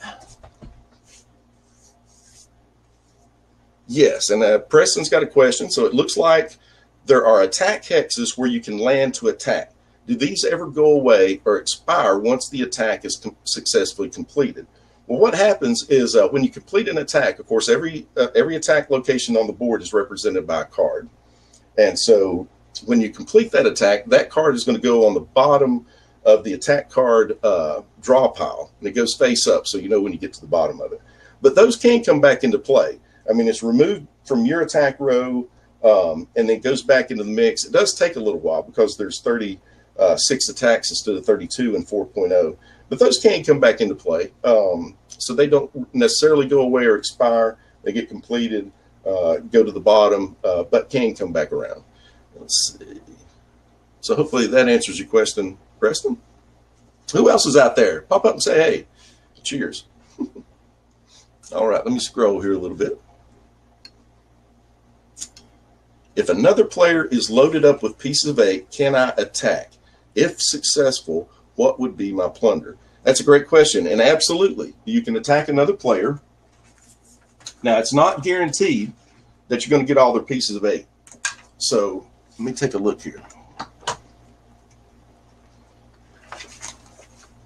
Yes, and Preston's got a question. So it looks like there are attack hexes where you can land to attack. Do these ever go away or expire once the attack is successfully completed? Well, what happens is when you complete an attack, of course, every attack location on the board is represented by a card. And so when you complete that attack, that card is going to go on the bottom of the attack card draw pile. And it goes face up, so you know when you get to the bottom of it. But those can come back into play. I mean, it's removed from your attack row and then goes back into the mix. It does take a little while because there's 36 attacks instead of 32 in 4.0. But those can come back into play. So they don't necessarily go away or expire. They get completed, go to the bottom, but can come back around. Let's see. So hopefully that answers your question, Preston. Who else is out there? Pop up and say, hey, cheers. All right, let me scroll here a little bit. If another player is loaded up with pieces of 8, can I attack? If successful, what would be my plunder? That's a great question, and absolutely, you can attack another player. Now, it's not guaranteed that you're going to get all their pieces of 8. So let me take a look here.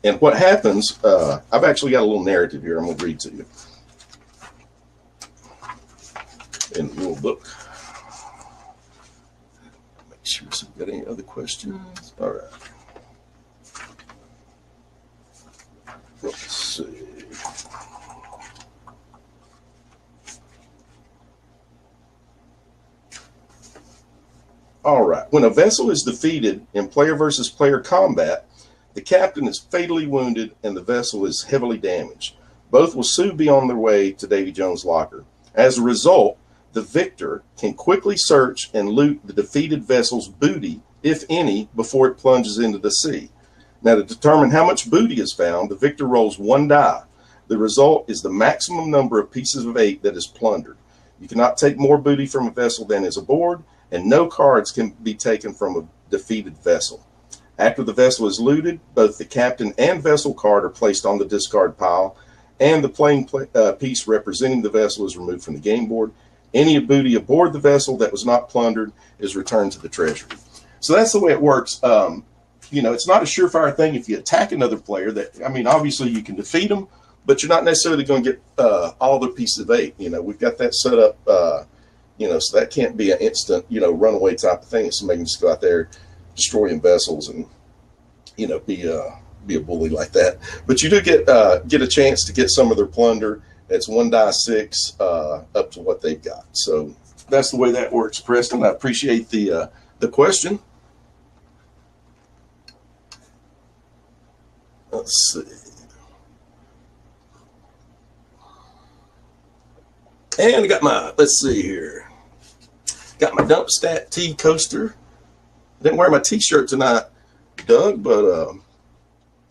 And what happens, I've actually got a little narrative here I'm going to read to you in the rule book. Make sure we've got any other questions. All right. Let's see. All right. When a vessel is defeated in player versus player combat, the captain is fatally wounded and the vessel is heavily damaged. Both will soon be on their way to Davy Jones' locker. As a result, the victor can quickly search and loot the defeated vessel's booty, if any, before it plunges into the sea. Now, to determine how much booty is found, the victor rolls 1 die. The result is the maximum number of pieces of 8 that is plundered. You cannot take more booty from a vessel than is aboard, and no cards can be taken from a defeated vessel. After the vessel is looted, both the captain and vessel card are placed on the discard pile, and the playing piece representing the vessel is removed from the game board. Any booty aboard the vessel that was not plundered is returned to the treasury. So that's the way it works. You know, it's not a surefire thing if you attack another player. That, I mean, obviously you can defeat them, but you're not necessarily going to get all the pieces of 8. You know, we've got that set up, you know, so that can't be an instant, you know, runaway type of thing. It's somebody can just go out there destroying vessels and, you know, be a bully like that. But you do get a chance to get some of their plunder. It's 1 die 6 up to what they've got. So that's the way that works, Preston. I appreciate the question. Let's see. And I got my, let's see here. Got my Dump Stat T coaster. Didn't wear my t-shirt tonight, Doug, but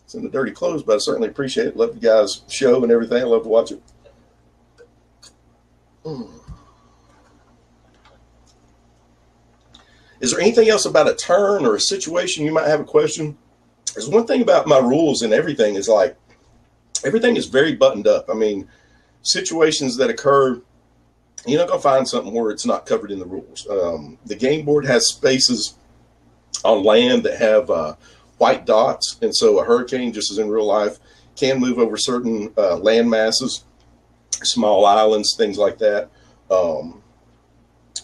it's in the dirty clothes, but I certainly appreciate it. Love you guys' show and everything. I love to watch it. Is there anything else about a turn or a situation you might have a question? There's one thing about my rules and everything is like, everything is very buttoned up. I mean, situations that occur, you're not going to find something where it's not covered in the rules. The game board has spaces on land that have white dots. And so a hurricane, just as in real life, can move over certain land masses, small islands, things like that. You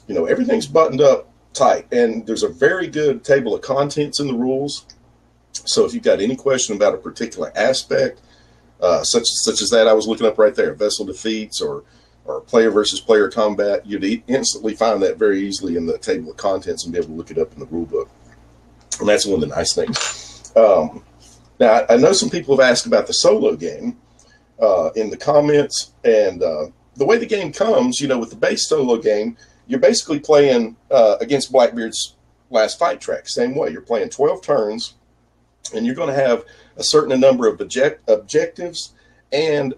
know, everything's buttoned up tight. And there's a very good table of contents in the rules. So if you've got any question about a particular aspect, such as that I was looking up right there, vessel defeats or player versus player combat, you'd instantly find that very easily in the table of contents and be able to look it up in the rule book. And that's one of the nice things. Now, I know some people have asked about the solo game in the comments, and the way the game comes, you know, with the base solo game, you're basically playing against Blackbeard's last fight track. Same way, you're playing 12 turns, and you're going to have a certain number of objectives and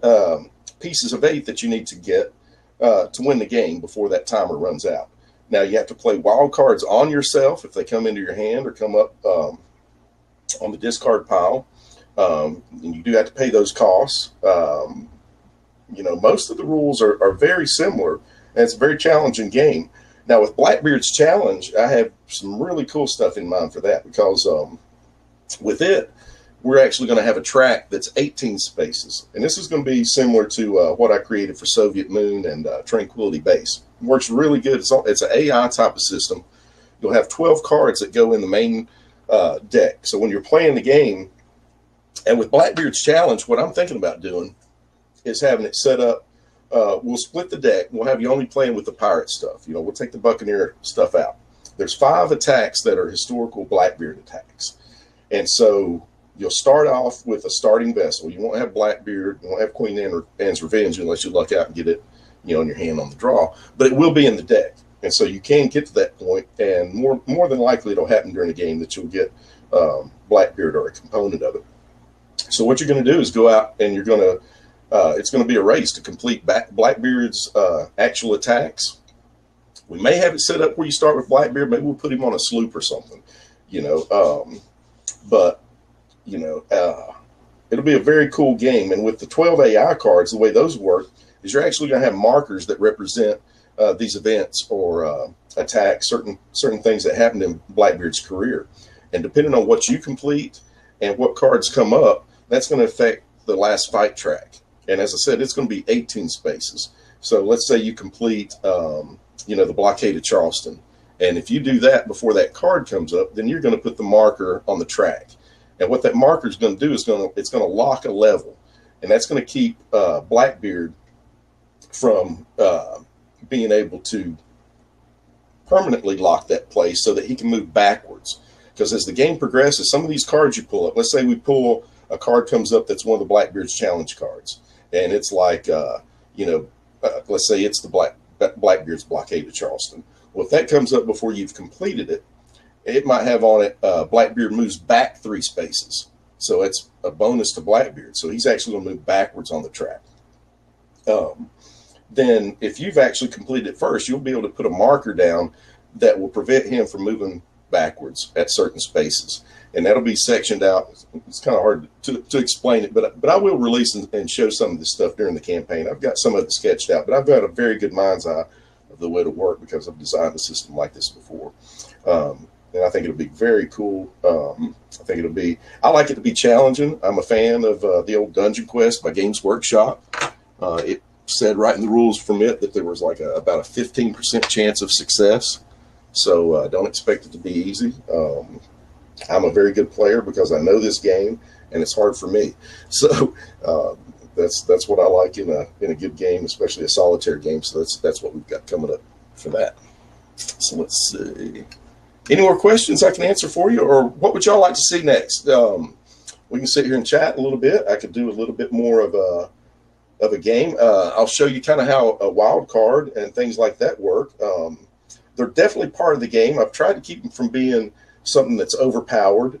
pieces of 8 that you need to get to win the game before that timer runs out. Now, you have to play wild cards on yourself if they come into your hand or come up on the discard pile. And you do have to pay those costs. You know, most of the rules are very similar, and it's a very challenging game. Now, with Blackbeard's challenge, I have some really cool stuff in mind for that, because with it, we're actually going to have a track that's 18 spaces. And this is going to be similar to what I created for Soviet Moon and Tranquility Base. It works really good. It's an AI type of system. You'll have 12 cards that go in the main deck. So when you're playing the game, and with Blackbeard's challenge, what I'm thinking about doing is having it set up. We'll split the deck. We'll have you only playing with the pirate stuff. You know, we'll take the Buccaneer stuff out. There's 5 attacks that are historical Blackbeard attacks. And so you'll start off with a starting vessel. You won't have Blackbeard. You won't have Queen Anne's Revenge unless you luck out and get it, you know, in your hand on the draw. But it will be in the deck. And so you can get to that point, and more than likely it'll happen during the game that you'll get Blackbeard or a component of it. So what you're going to do is go out and you're going to it's going to be a race to complete Blackbeard's actual attacks. We may have it set up where you start with Blackbeard. Maybe we'll put him on a sloop or something, you know. But, you know, it'll be a very cool game. And with the 12 AI cards, the way those work is you're actually going to have markers that represent these events or attacks, certain things that happened in Blackbeard's career. And depending on what you complete and what cards come up, that's going to affect the last fight track. And as I said, it's going to be 18 spaces. So let's say you complete, you know, the blockade of Charleston. And if you do that before that card comes up, then you're going to put the marker on the track. And what that marker is going to do is it's going to lock a level. And that's going to keep Blackbeard from being able to permanently lock that place so that he can move backwards. Because as the game progresses, some of these cards you pull up, let's say we pull a card comes up that's one of the Blackbeard's challenge cards. And it's like, you know, let's say it's the Blackbeard's blockade of Charleston. Well, if that comes up before you've completed it, it might have on it Blackbeard moves back 3 spaces. So it's a bonus to Blackbeard. So he's actually going to move backwards on the track. Then if you've actually completed it first, you'll be able to put a marker down that will prevent him from moving backwards at certain spaces. And that'll be sectioned out. It's kind of hard to explain it, but I will release and show some of this stuff during the campaign. I've got some of it sketched out, but I've got a very good mind's eye of the way to work because I've designed a system like this before. And I think it'll be very cool. I like it to be challenging. I'm a fan of the old Dungeon Quest by Games Workshop. It said right in the rules from it that there was like about a 15% chance of success. So don't expect it to be easy. I'm a very good player because I know this game, and it's hard for me. So that's what I like in a good game, especially a solitaire game. So that's what we've got coming up for that. So let's see. Any more questions I can answer for you, or what would y'all like to see next? We can sit here and chat a little bit. I could do a little bit more of a game. I'll show you kind of how a wild card and things like that work. They're definitely part of the game. I've tried to keep them from being something that's overpowered.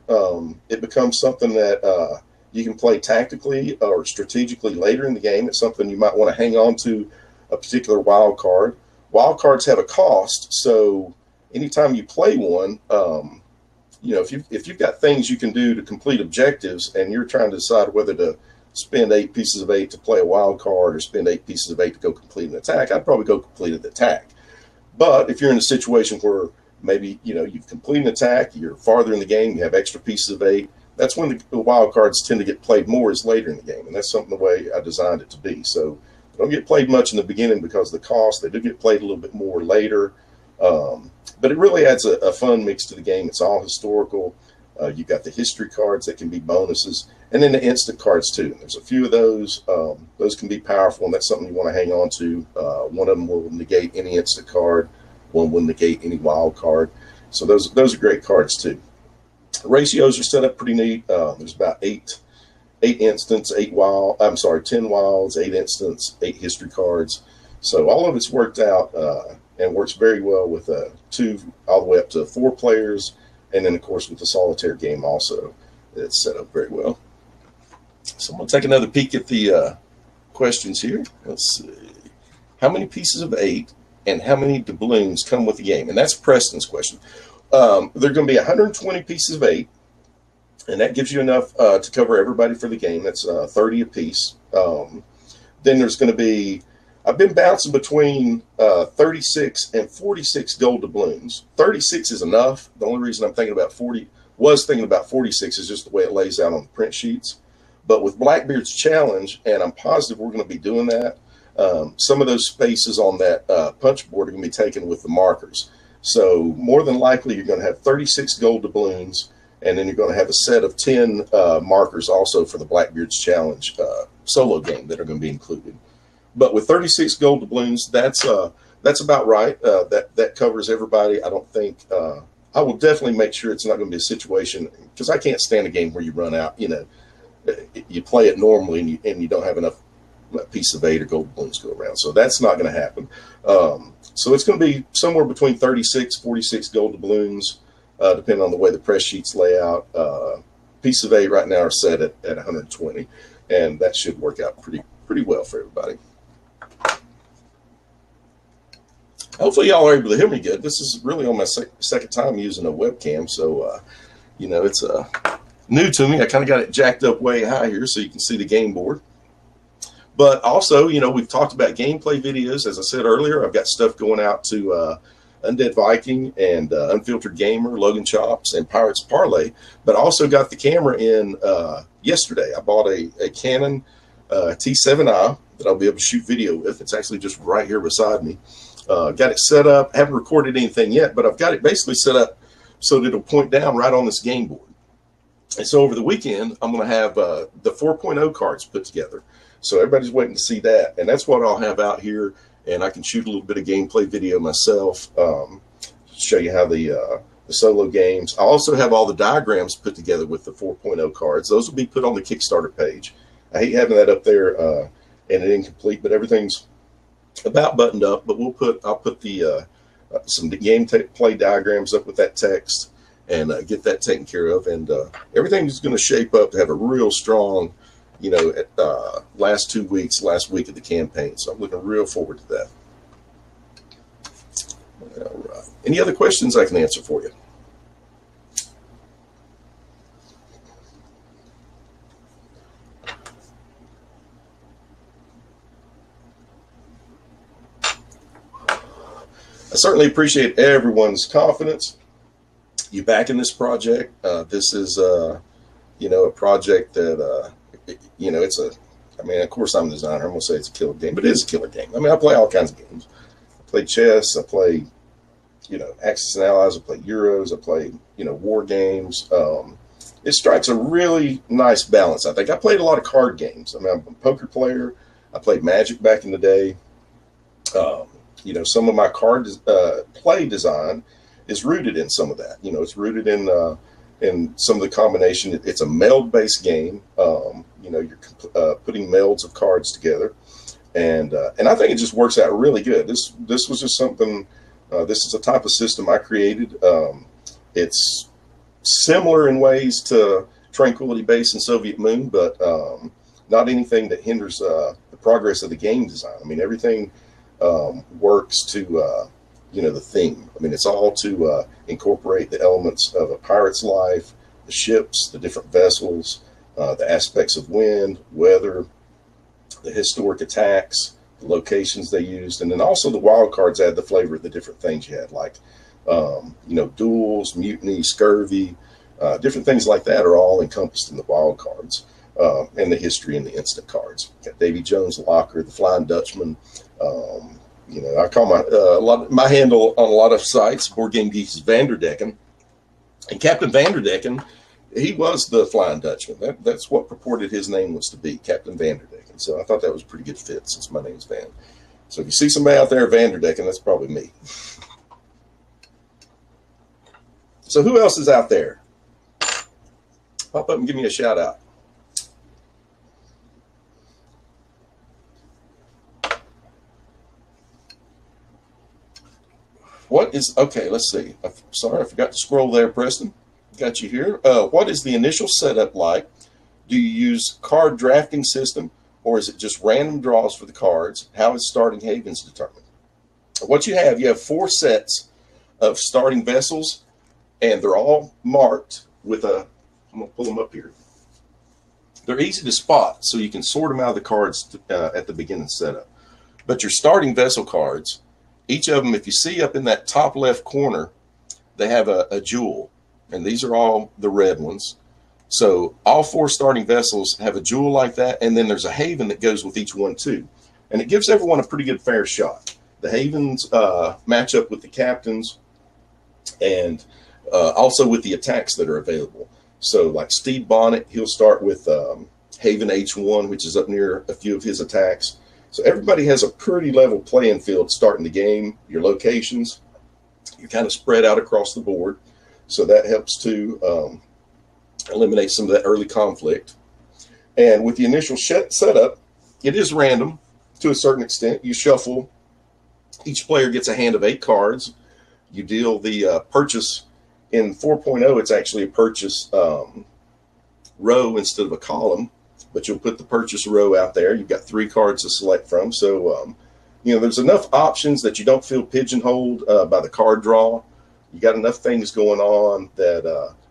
It becomes something that you can play tactically or strategically later in the game. It's something you might want to hang on to a particular wild card. Wild cards have a cost, so anytime you play one, you know, if you've got things you can do to complete objectives and you're trying to decide whether to spend 8 pieces of 8 to play a wild card or spend 8 pieces of 8 to go complete an attack, I'd probably go complete an attack. But if you're in a situation where maybe, you know, you've completed an attack, you're farther in the game, you have extra pieces of 8, that's when the wild cards tend to get played more is later in the game. And that's something the way I designed it to be. So they don't get played much in the beginning because of the cost. They do get played a little bit more later. But it really adds a fun mix to the game. It's all historical. You've got the history cards that can be bonuses, and then the instant cards too. There's a few of those. Those can be powerful, and that's something you want to hang on to. One of them will negate any instant card. One will negate any wild card. So those are great cards too. The ratios are set up pretty neat. There's about 8 instants, 10 wilds, 8 instants, 8 history cards. So all of it's worked out and works very well with 2 all the way up to 4 players. And then, of course, with the solitaire game also, it's set up very well. So I'm going to take another peek at the questions here. Let's see. How many pieces of 8 and how many doubloons come with the game? And that's Preston's question. There are going to be 120 pieces of 8, and that gives you enough to cover everybody for the game. That's 30 a piece. Then there's going to be, I've been bouncing between 36 and 46 gold doubloons. 36 is enough. The only reason I'm thinking about 46 is just the way it lays out on the print sheets. But with Blackbeard's challenge, and I'm positive we're going to be doing that, some of those spaces on that punch board are going to be taken with the markers. So more than likely, you're going to have 36 gold doubloons, and then you're going to have a set of 10 markers also for the Blackbeard's challenge solo game that are going to be included. But with 36 gold doubloons, that's about right. That covers everybody. I don't think I will definitely make sure it's not going to be a situation, because I can't stand a game where you run out. You know, you play it normally and you don't have enough piece of 8 or gold balloons go around. So that's not going to happen. So it's going to be somewhere between 36, 46 gold balloons, depending on the way the press sheets lay out. Piece of 8 right now are set at 120, and that should work out pretty well for everybody. Hopefully y'all are able to hear me good. This is really on my second time using a webcam, so you know, it's new to me. I kind of got it jacked up way high here so you can see the game board. But also, you know, we've talked about gameplay videos. As I said earlier, I've got stuff going out to Undead Viking and Unfiltered Gamer, Logan Chops, and Pirates Parlay. But I also got the camera in yesterday. I bought a Canon T7i that I'll be able to shoot video with. It's actually just right here beside me. Got it set up. Haven't recorded anything yet, but I've got it basically set up so that it'll point down right on this game board. And so over the weekend, I'm going to have the 4.0 cards put together. So everybody's waiting to see that. And that's what I'll have out here. And I can shoot a little bit of gameplay video myself, show you how the solo games. I also have all the diagrams put together with the 4.0 cards. Those will be put on the Kickstarter page. I hate having that up there and it incomplete, but everything's about buttoned up. But I'll put the some gameplay diagrams up with that text and get that taken care of. And everything is going to shape up to have a real strong, you know, last week of the campaign. So I'm looking real forward to that. All right. Any other questions I can answer for you? I certainly appreciate everyone's confidence. You back in this project. This is, you know, a project that, you know, I mean, of course I'm a designer. I'm going to say it's a killer game, but it is a killer game. I mean, I play all kinds of games. I play chess. I play, you know, Axis and Allies. I play Euros. I play, you know, war games. It strikes a really nice balance, I think. I played a lot of card games. I mean, I'm a poker player. I played Magic back in the day. You know, some of my card play design is rooted in some of that. You know, it's rooted in some of the combination. It's a meld-based game. You know, you're putting melds of cards together, and I think it just works out really good. This was just something. This is a type of system I created. It's similar in ways to Tranquility Base and Soviet Moon, but not anything that hinders the progress of the game design. I mean, everything works to you know, the theme. I mean, it's all to incorporate the elements of a pirate's life, the ships, the different vessels, the aspects of wind, weather, the historic attacks, the locations they used, and then also the wild cards add the flavor of the different things you had, like you know, duels, mutiny, scurvy, different things like that are all encompassed in the wild cards, and the history and the instant cards. Got Davy Jones' Locker, the Flying Dutchman. You know, I call my handle on a lot of sites, Board Game Geeks, is Vanderdecken, and Captain Vanderdecken, he was the Flying Dutchman. That's what purported his name was to be, Captain Vanderdecken. So I thought that was a pretty good fit since my name's Van. So if you see somebody out there Vanderdecken, that's probably me. So who else is out there? Pop up and give me a shout out. okay, let's see. I'm sorry, I forgot to scroll there, Preston. Got you here. What is the initial setup like? Do you use card drafting system, or is it just random draws for the cards? How is starting havens determined? What you have 4 sets of starting vessels, and they're all marked with a, I'm going to pull them up here. They're easy to spot, so you can sort them out of the cards at the beginning setup. But your starting vessel cards, each of them, if you see up in that top left corner, they have a jewel, and these are all the red ones. So all 4 starting vessels have a jewel like that, and then there's a haven that goes with each one too. And it gives everyone a pretty good fair shot. The havens match up with the captains, and also with the attacks that are available. So like Steve Bonnet, he'll start with Haven H1, which is up near a few of his attacks. So everybody has a pretty level playing field starting the game. Your locations, you're kind of spread out across the board. So that helps to eliminate some of that early conflict. And with the initial setup, it is random to a certain extent. You shuffle. Each player gets a hand of 8 cards. You deal the purchase. In 4.0, it's actually a purchase row instead of a column, but you'll put the purchase row out there. You've got 3 cards to select from. So, there's enough options that you don't feel pigeonholed by the card draw. You got enough things going on that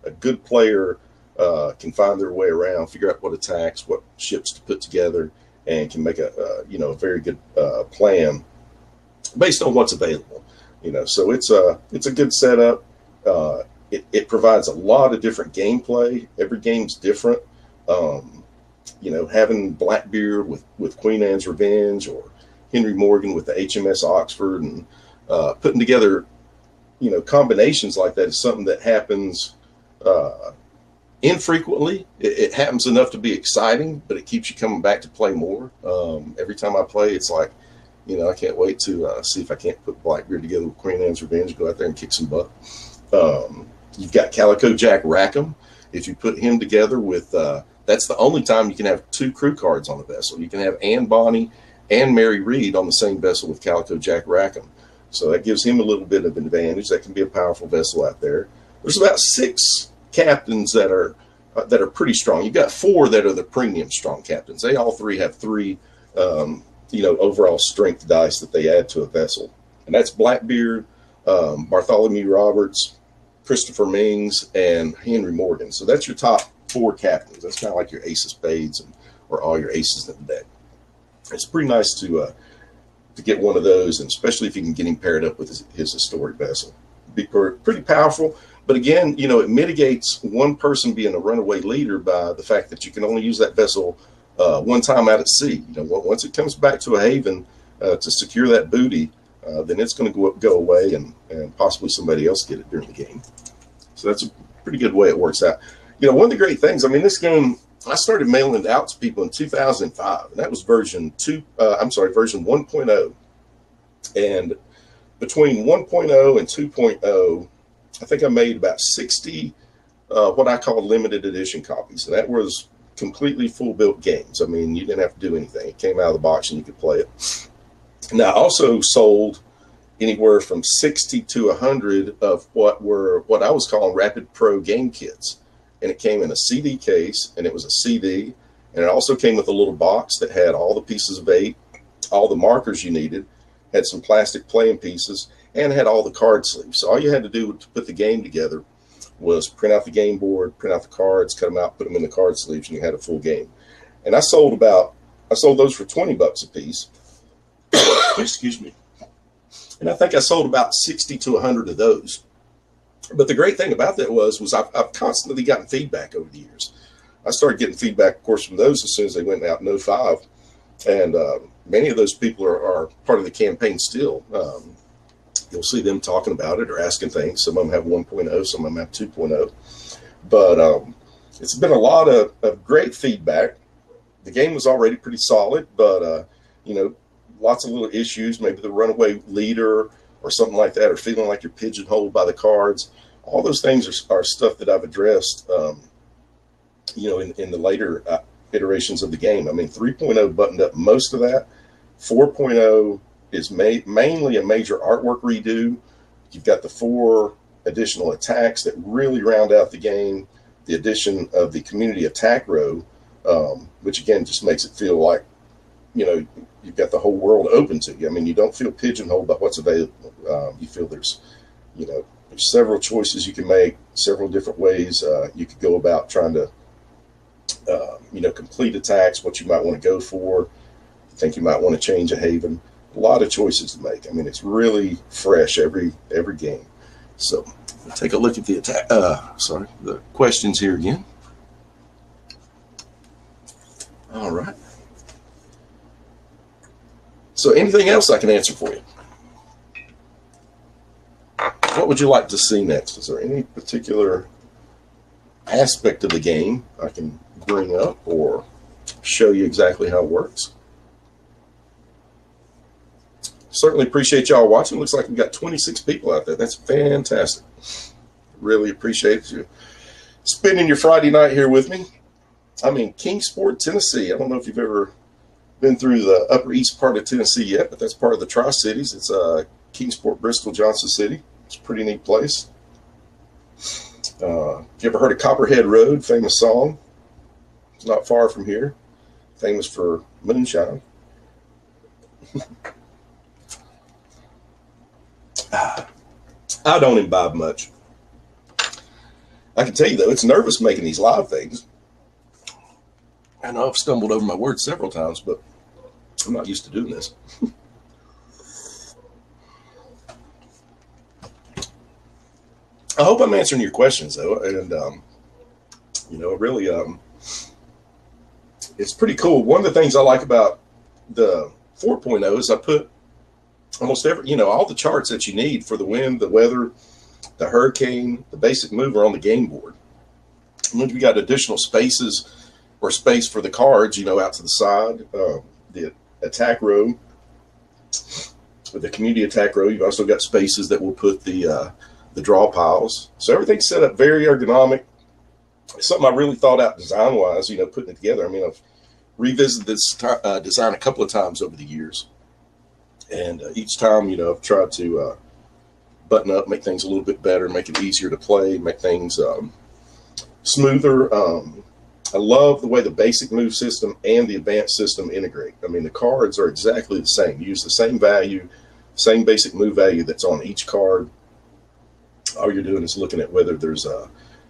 a good player can find their way around, figure out what attacks, what ships to put together, and can make a very good plan based on what's available. So it's a good setup. It provides a lot of different gameplay. Every game's different. Having Blackbeard with Queen Anne's Revenge, or Henry Morgan with the HMS Oxford, and putting together, combinations like that is something that happens infrequently. It happens enough to be exciting, but it keeps you coming back to play more. Every time I play, it's like, I can't wait to see if I can't put Blackbeard together with Queen Anne's Revenge, go out there and kick some butt. You've got Calico Jack Rackham. If you put him together with, that's the only time you can have 2 crew cards on a vessel. You can have Anne Bonny and Mary Read on the same vessel with Calico Jack Rackham. So that gives him a little bit of an advantage. That can be a powerful vessel out there. There's about 6 captains that are pretty strong. You've got 4 that are the premium strong captains. They all 3 have 3, overall strength dice that they add to a vessel. And that's Blackbeard, Bartholomew Roberts, Christopher Mings, and Henry Morgan. So that's your top 4 captains. That's kind of like your ace of spades, or all your aces in the deck. It's pretty nice to get one of those, and especially if you can get him paired up with his historic vessel. Be pretty powerful. But again, it mitigates one person being a runaway leader by the fact that you can only use that vessel one time out at sea. Once it comes back to a haven to secure that booty, then it's going to go away, and possibly somebody else get it during the game. So that's a pretty good way it works out. One of the great things, this game, I started mailing it out to people in 2005, and that was version 1.0. And between 1.0 and 2.0, I think I made about 60 what I call limited edition copies, and that was completely full-built games. You didn't have to do anything. It came out of the box and you could play it. Now, I also sold anywhere from 60 to 100 of what I was calling Rapid Pro game kits. And it came in a CD case, and it was a CD. And it also came with a little box that had all the pieces of 8, all the markers you needed, had some plastic playing pieces, and had all the card sleeves. So all you had to do to put the game together was print out the game board, print out the cards, cut them out, put them in the card sleeves, and you had a full game. And I sold those for $20 a piece. Excuse me. And I think I sold about 60 to 100 of those. But the great thing about that was I've constantly gotten feedback over the years. I started getting feedback, of course, from those as soon as they went out in 2005. And many of those people are part of the campaign still. You'll see them talking about it or asking things. Some of them have 1.0, some of them have 2.0. But it's been a lot of great feedback. The game was already pretty solid, but, lots of little issues, maybe the runaway leader or something like that, or feeling like you're pigeonholed by the cards. All those things are stuff that I've addressed, in the later iterations of the game. 3.0 buttoned up most of that. 4.0 is mainly a major artwork redo. You've got the 4 additional attacks that really round out the game. The addition of the community attack row, which again just makes it feel like, you know, you've got the whole world open to you. I mean, you don't feel pigeonholed by what's available. You feel there's, you know, there's several choices you can make, several different ways you could go about trying to, you know, complete attacks, what you might want to go for. I think you might want to change a haven. A lot of choices to make. I mean, it's really fresh every game. So take a look at the the questions here again. All right. So anything else I can answer for you? What would you like to see next? Is there any particular aspect of the game I can bring up or show you exactly how it works? Certainly appreciate y'all watching. Looks like we've got 26 people out there. That's fantastic. Really appreciate you spending your Friday night here with me. I'm in Kingsport, Tennessee. I don't know if you've ever been through the upper east part of Tennessee yet, but that's part of the Tri-Cities. It's Kingsport, Bristol, Johnson City. It's a pretty neat place. You ever heard of Copperhead Road? Famous song. It's not far from here. Famous for moonshine. I don't imbibe much. I can tell you, though, it's nervous making these live things. I know I've stumbled over my words several times, but I'm not used to doing this. I hope I'm answering your questions, though, and you know, really, it's pretty cool. One of the things I like about the 4.0 is I put almost every, you know, all the charts that you need for the wind, the weather, the hurricane, the basic mover on the game board. And then we got additional spaces or space for the cards, you know, out to the side, the attack row, with the community attack row. You've also got spaces that will put the draw piles. So everything's set up very ergonomic. It's something I really thought out design-wise, you know, putting it together. I mean, I've revisited this design a couple of times over the years. And each time, you know, I've tried to button up, make things a little bit better, make it easier to play, make things smoother. I love the way the basic move system and the advanced system integrate. I mean, the cards are exactly the same. You use the same value, same basic move value that's on each card. All you're doing is looking at whether there's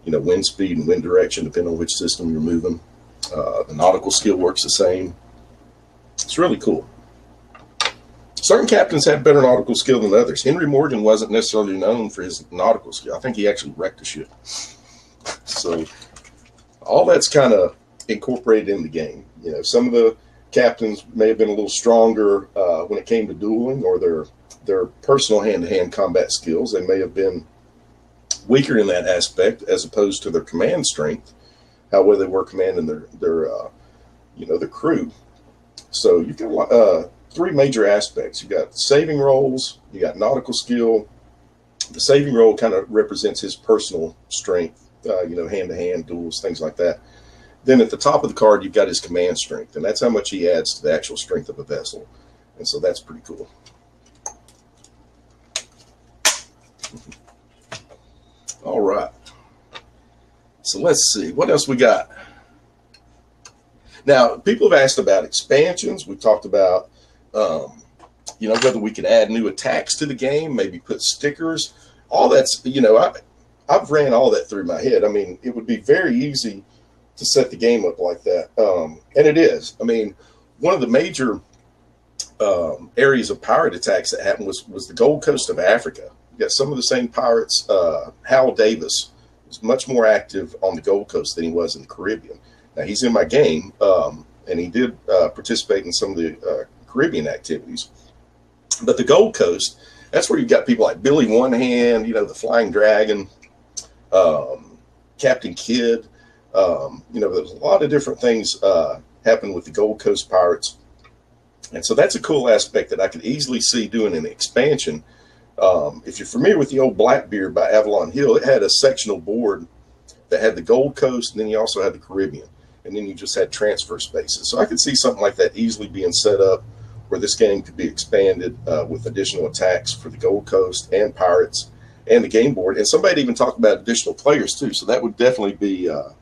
you know, wind speed and wind direction, depending on which system you're moving. The nautical skill works the same. It's really cool. Certain captains have better nautical skill than others. Henry Morgan wasn't necessarily known for his nautical skill. I think he actually wrecked a ship. So all that's kind of incorporated in the game. You know, some of the captains may have been a little stronger when it came to dueling or their personal hand-to-hand combat skills. They may have been weaker in that aspect as opposed to their command strength, how well they were commanding their you know, the crew. So you've got 3 major aspects. You got saving rolls, you got nautical skill. The saving roll kind of represents his personal strength, you know, hand-to-hand duels, things like that. Then at the top of the card, you've got his command strength, and that's how much he adds to the actual strength of a vessel. And so that's pretty cool. All right. So let's see. What else we got? Now, people have asked about expansions. We've talked about, you know, whether we can add new attacks to the game, maybe put stickers. All that's, you know, I've ran all that through my head. I mean, it would be very easy to set the game up like that. And it is. I mean, one of the major areas of pirate attacks that happened was the Gold Coast of Africa. You got some of the same pirates. Hal Davis was much more active on the Gold Coast than he was in the Caribbean. Now, he's in my game, and he did participate in some of the Caribbean activities. But the Gold Coast, that's where you've got people like Billy One Hand, you know, the Flying Dragon, Captain Kidd. You know, there's a lot of different things happen with the Gold Coast pirates. And so that's a cool aspect that I could easily see doing an expansion. If you're familiar with the old Blackbeard by Avalon Hill, it had a sectional board that had the Gold Coast, and then you also had the Caribbean. And then you just had transfer spaces. So I could see something like that easily being set up where this game could be expanded with additional attacks for the Gold Coast and Pirates and the game board. And somebody even talked about additional players too. So that would definitely be, it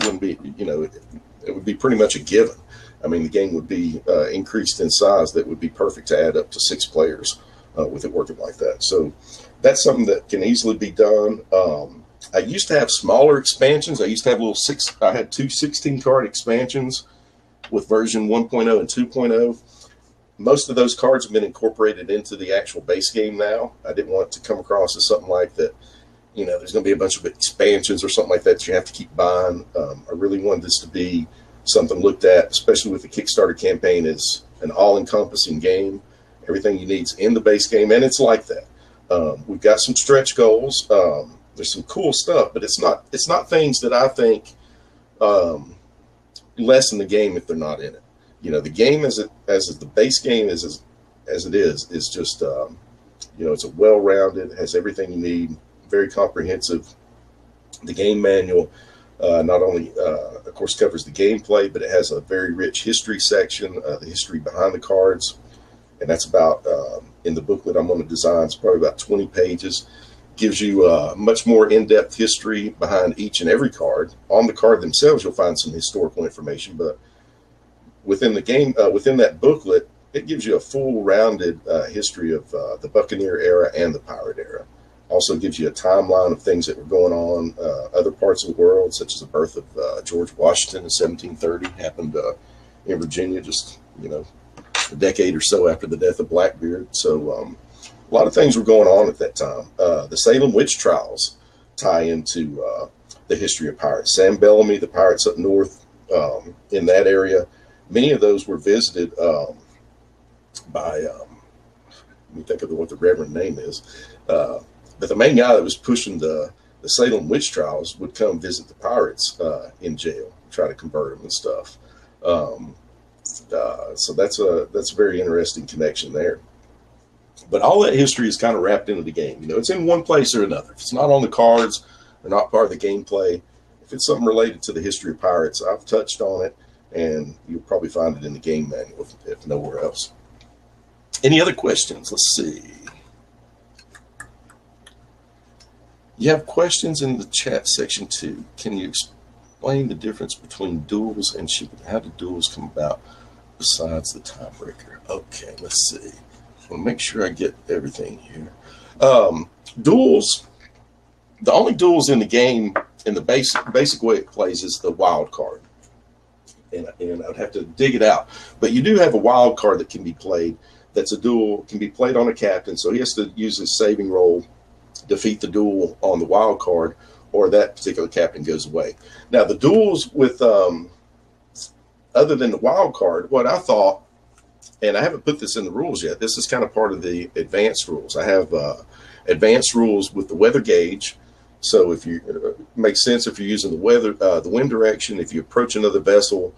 wouldn't be, you know, it would be pretty much a given. I mean, the game would be increased in size. That would be perfect to add up to 6 players with it working like that. So that's something that can easily be done. I used to have smaller expansions. I used to have I had 2 16-card expansions with version 1.0 and 2.0. Most of those cards have been incorporated into the actual base game now. I didn't want it to come across as something like that, you know, there's going to be a bunch of expansions or something like that you have to keep buying. I really wanted this to be something looked at, especially with the Kickstarter campaign, as an all-encompassing game. Everything you need is in the base game, and it's like that. We've got some stretch goals. There's some cool stuff, but it's not things that I think lessen the game if they're not in it. You know, the game as the base game as it is just you know, it's a well-rounded, has everything you need, very comprehensive. The game manual not only of course covers the gameplay, but it has a very rich history section, the history behind the cards, and that's about in the booklet I'm going to design, it's probably about 20 pages. Gives you much more in-depth history behind each and every card. On the card themselves, you'll find some historical information, but within the game, within that booklet, it gives you a full rounded history of the Buccaneer era and the Pirate era. Also gives you a timeline of things that were going on, other parts of the world, such as the birth of George Washington in 1730, happened in Virginia, just, you know, a decade or so after the death of Blackbeard. So a lot of things were going on at that time. The Salem witch trials tie into the history of pirates. Sam Bellamy, the pirates up north in that area, many of those were visited by, let me think of what the reverend name is, but the main guy that was pushing the Salem witch trials would come visit the pirates in jail, try to convert them and stuff. So that's a very interesting connection there. But all that history is kind of wrapped into the game. You know, it's in one place or another. If it's not on the cards or not part of the gameplay, if it's something related to the history of pirates, I've touched on it, and you'll probably find it in the game manual if nowhere else. Any other questions? Let's see. You have questions in the chat section too. Can you explain the difference between duels and shipping? How do duels come about besides the tiebreaker? Okay, let's see. I'll make sure I get everything here. Duels, the only duels in the game, in the basic way it plays, is the wild card. And I'd have to dig it out. But you do have a wild card that can be played. That's a duel, can be played on a captain. So he has to use his saving roll, defeat the duel on the wild card, or that particular captain goes away. Now the duels with, other than the wild card, what I thought, and I haven't put this in the rules yet, this is kind of part of the advanced rules. I have advanced rules with the weather gauge. So if you makes sense if you're using the weather, the wind direction. If you approach another vessel,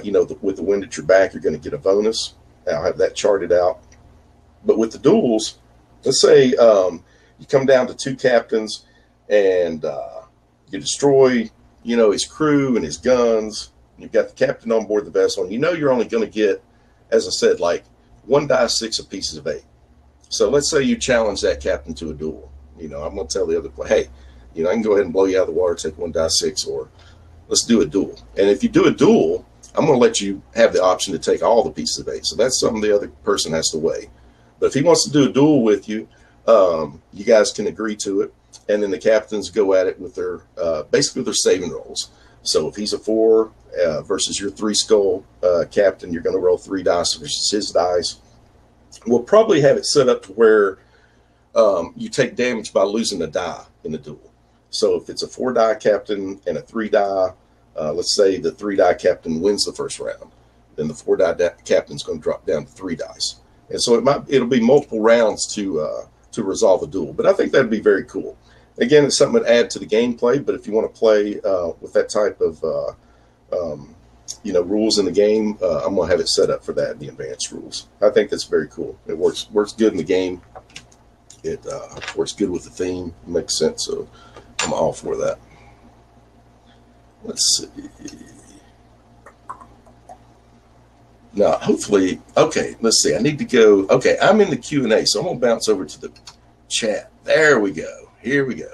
you know, with the wind at your back, you're going to get a bonus. I'll have that charted out. But with the duels, let's say you come down to 2 captains and you destroy, you know, his crew and his guns. You've got the captain on board the vessel, and you know you're only going to get, as I said, like 1 die 6 of pieces of 8. So let's say you challenge that captain to a duel. You know, I'm going to tell the other player, hey, you know, I can go ahead and blow you out of the water, take 1 die 6, or let's do a duel. And if you do a duel, I'm going to let you have the option to take all the pieces of 8. So that's something the other person has to weigh. But if he wants to do a duel with you, you guys can agree to it. And then the captains go at it with their, basically their saving rolls. So if he's a 4 versus your 3 skull captain, you're going to roll 3 dice versus his dice. We'll probably have it set up to where you take damage by losing a die in the duel. So if it's a 4 die captain and a 3 die, let's say the 3 die captain wins the first round, then the 4 die captain is going to drop down to 3 dice. And so it'll be multiple rounds to resolve a duel. But I think that'd be very cool. Again, it's something to add to the gameplay, but if you want to play with that type of you know, rules in the game, I'm going to have it set up for that in the advanced rules. I think that's very cool. It works good in the game. It works good with the theme. It makes sense, so I'm all for that. Let's see. Now, hopefully, okay, let's see. I need to go. Okay, I'm in the Q&A, so I'm going to bounce over to the chat. There we go. Here we go.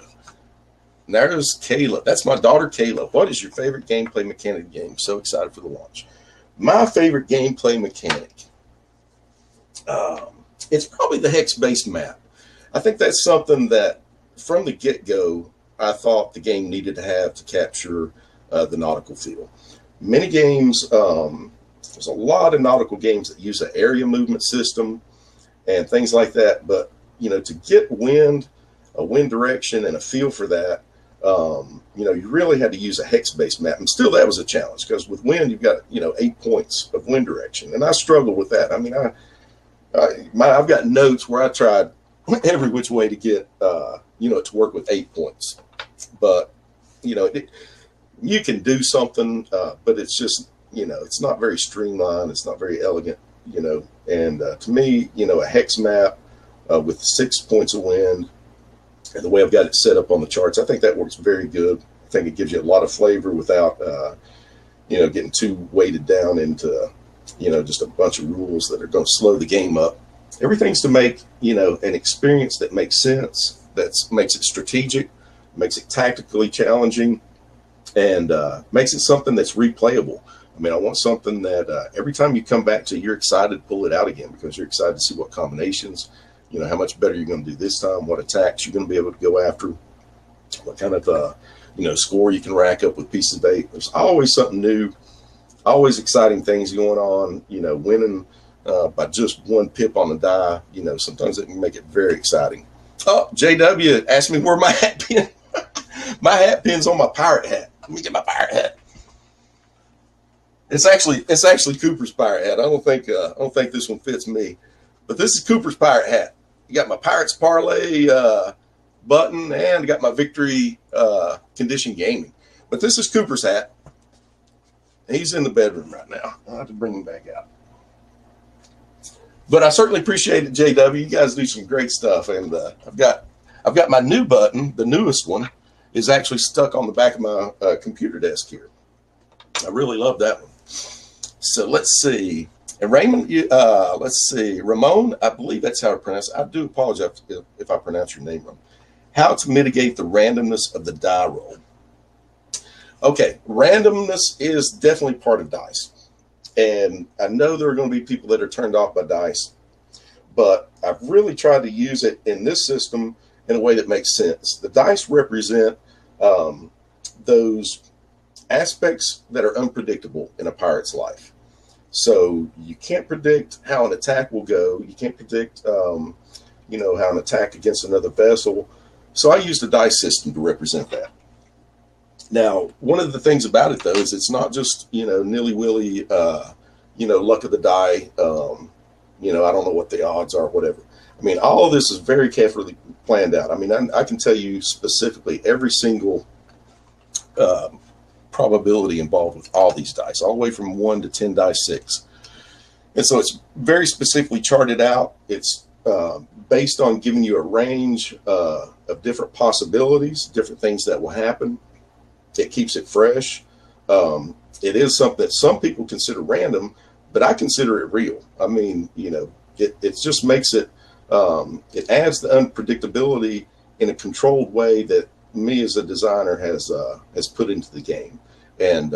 And there's Kayla. That's my daughter, Kayla. What is your favorite gameplay mechanic game? So excited for the launch. My favorite gameplay mechanic. It's probably the hex-based map. I think that's something that, from the get-go, I thought the game needed to have to capture the nautical feel. Many games, there's a lot of nautical games that use an area movement system and things like that. But, you know, to get wind, a wind direction, and a feel for that, you know, you really had to use a hex-based map. And still, that was a challenge because with wind, you've got, you know, 8 points of wind direction. And I struggled with that. I mean, I've got notes where I tried every which way to get, you know, to work with 8 points. But, you know, you can do something, but it's just, you know, it's not very streamlined. It's not very elegant, you know. And to me, you know, a hex map with 6 points of wind and the way I've got it set up on the charts, I think that works very good. I think it gives you a lot of flavor without, you know, getting too weighted down into, you know, just a bunch of rules that are going to slow the game up. Everything's to make, you know, an experience that makes sense, that makes it strategic, makes it tactically challenging, and makes it something that's replayable. I mean, I want something that every time you come back to, you're excited to pull it out again because you're excited to see what combinations, you know, how much better you're going to do this time, what attacks you're going to be able to go after, what kind of, you know, score you can rack up with pieces of bait. There's always something new, always exciting things going on, you know, winning by just one pip on the die, you know, sometimes it can make it very exciting. Oh, JW asked me where my hat pin. My hat pin's on my pirate hat. Let me get my pirate hat. It's actually Cooper's pirate hat. I don't think this one fits me, but this is Cooper's pirate hat. You got my Pirates Parlay button, and I got my Victory Condition Gaming. But this is Cooper's hat. He's in the bedroom right now. I'll have to bring him back out. But I certainly appreciate it, JW. You guys do some great stuff, and I've got my new button. The newest one is actually stuck on the back of my computer desk here. I really love that one. So let's see. And Raymond, let's see. Ramon, I believe that's how I pronounce it. I do apologize if I pronounce your name wrong. How to mitigate the randomness of the die roll. Okay, randomness is definitely part of dice. And I know there are going to be people that are turned off by dice, but I've really tried to use it in this system in a way that makes sense. The dice represent those aspects that are unpredictable in a pirate's life. So you can't predict how an attack will go. You can't predict, you know, how an attack against another vessel. So I use the dice system to represent that. Now, one of the things about it, though, is it's not just, you know, nilly-willy, you know, luck of the die. You know, I don't know what the odds are, whatever. I mean, all of this is very carefully planned out. I mean, I can tell you specifically every single probability involved with all these dice, all the way from 1 to 10 dice 6. And so it's very specifically charted out. It's based on giving you a range of different possibilities, different things that will happen. It keeps it fresh. It is something that some people consider random, but I consider it real. I mean, you know, it just makes it, it adds the unpredictability in a controlled way that me as a designer has put into the game. And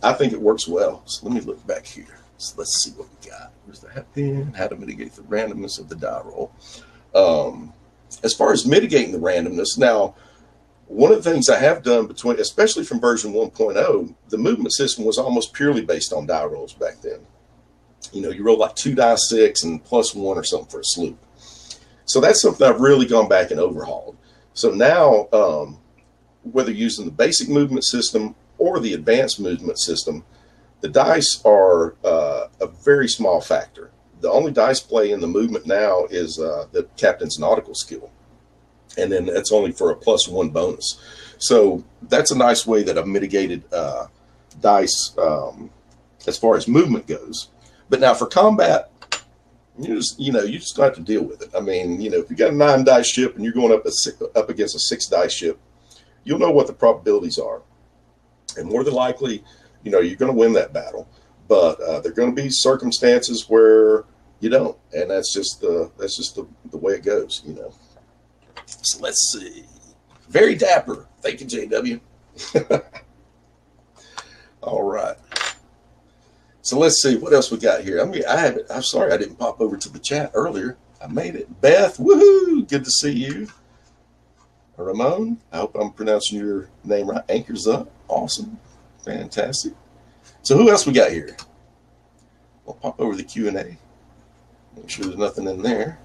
I think it works well. So let me look back here. So let's see what we got. Where's the hat pin? How to mitigate the randomness of the die roll. As far as mitigating the randomness, now, one of the things I have done between, especially from version 1.0, the movement system was almost purely based on die rolls back then. You know, you roll like 2 die 6 and +1 or something for a sloop. So that's something I've really gone back and overhauled. So now, whether using the basic movement system or the advanced movement system, the dice are a very small factor. The only dice play in the movement now is the captain's nautical skill. And then that's only for a +1 bonus. So that's a nice way that I've mitigated dice as far as movement goes. But now for combat, you just have to deal with it. I mean, you know, if you got a 9 dice ship and you're going up against a 6 dice ship, you'll know what the probabilities are. And more than likely, you know, you're going to win that battle. but there are going to be circumstances where you don't, and that's just the way it goes, you know. So let's see. Very dapper. Thank you, JW. All right. So let's see what else we got here. I mean, I'm sorry I didn't pop over to the chat earlier. I made it. Beth, woohoo! Good to see you. Ramon, I hope I'm pronouncing your name right. Anchors Up. Awesome. Fantastic. So who else we got here? We'll pop over the Q&A. Make sure there's nothing in there.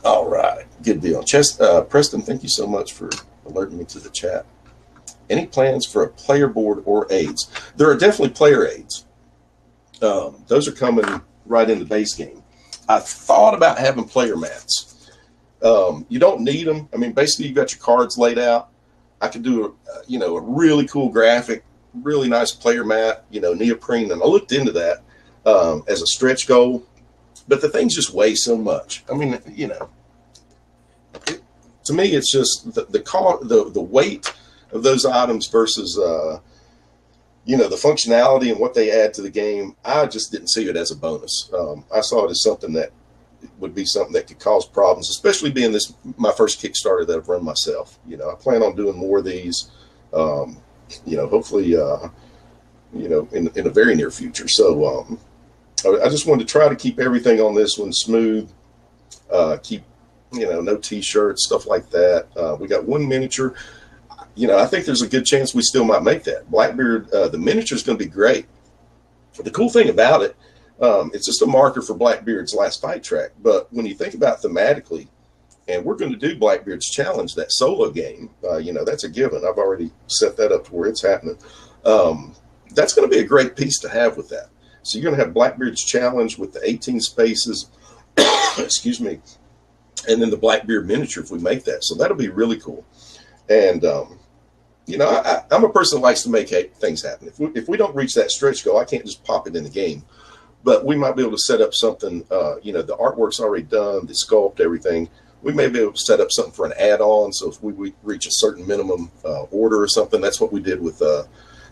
All right. Good deal. Preston, thank you so much for alerting me to the chat. Any plans for a player board or aids? There are definitely player aids. Those are coming right in the base game. I thought about having player mats. You don't need them. I mean, basically, you've got your cards laid out. I could do a really cool graphic, really nice player mat, neoprene, and I looked into that as a stretch goal. But the things just weigh so much. I mean, to me, it's just the weight of those items versus the functionality and what they add to the game. I just didn't see it as a bonus. I saw it as something that would be something that could cause problems, especially being this my first Kickstarter that I've run myself. I plan on doing more of these, hopefully, in a very near future. So I just wanted to try to keep everything on this one smooth, keep, no T-shirts, stuff like that. We got one miniature. I think there's a good chance we still might make that. Blackbeard, the miniature is going to be great. The cool thing about it, it's just a marker for Blackbeard's last fight track. But when you think about thematically, and we're going to do Blackbeard's challenge, that solo game, that's a given. I've already set that up to where it's happening. That's going to be a great piece to have with that. So you're going to have Blackbeard's challenge with the 18 spaces, excuse me, and then the Blackbeard miniature if we make that. So that'll be really cool. And, I'm a person that likes to make things happen. If we don't reach that stretch goal, I can't just pop it in the game. But we might be able to set up something, the artwork's already done, the sculpt, everything. We may be able to set up something for an add-on. So if we reach a certain minimum order or something, that's what we did with,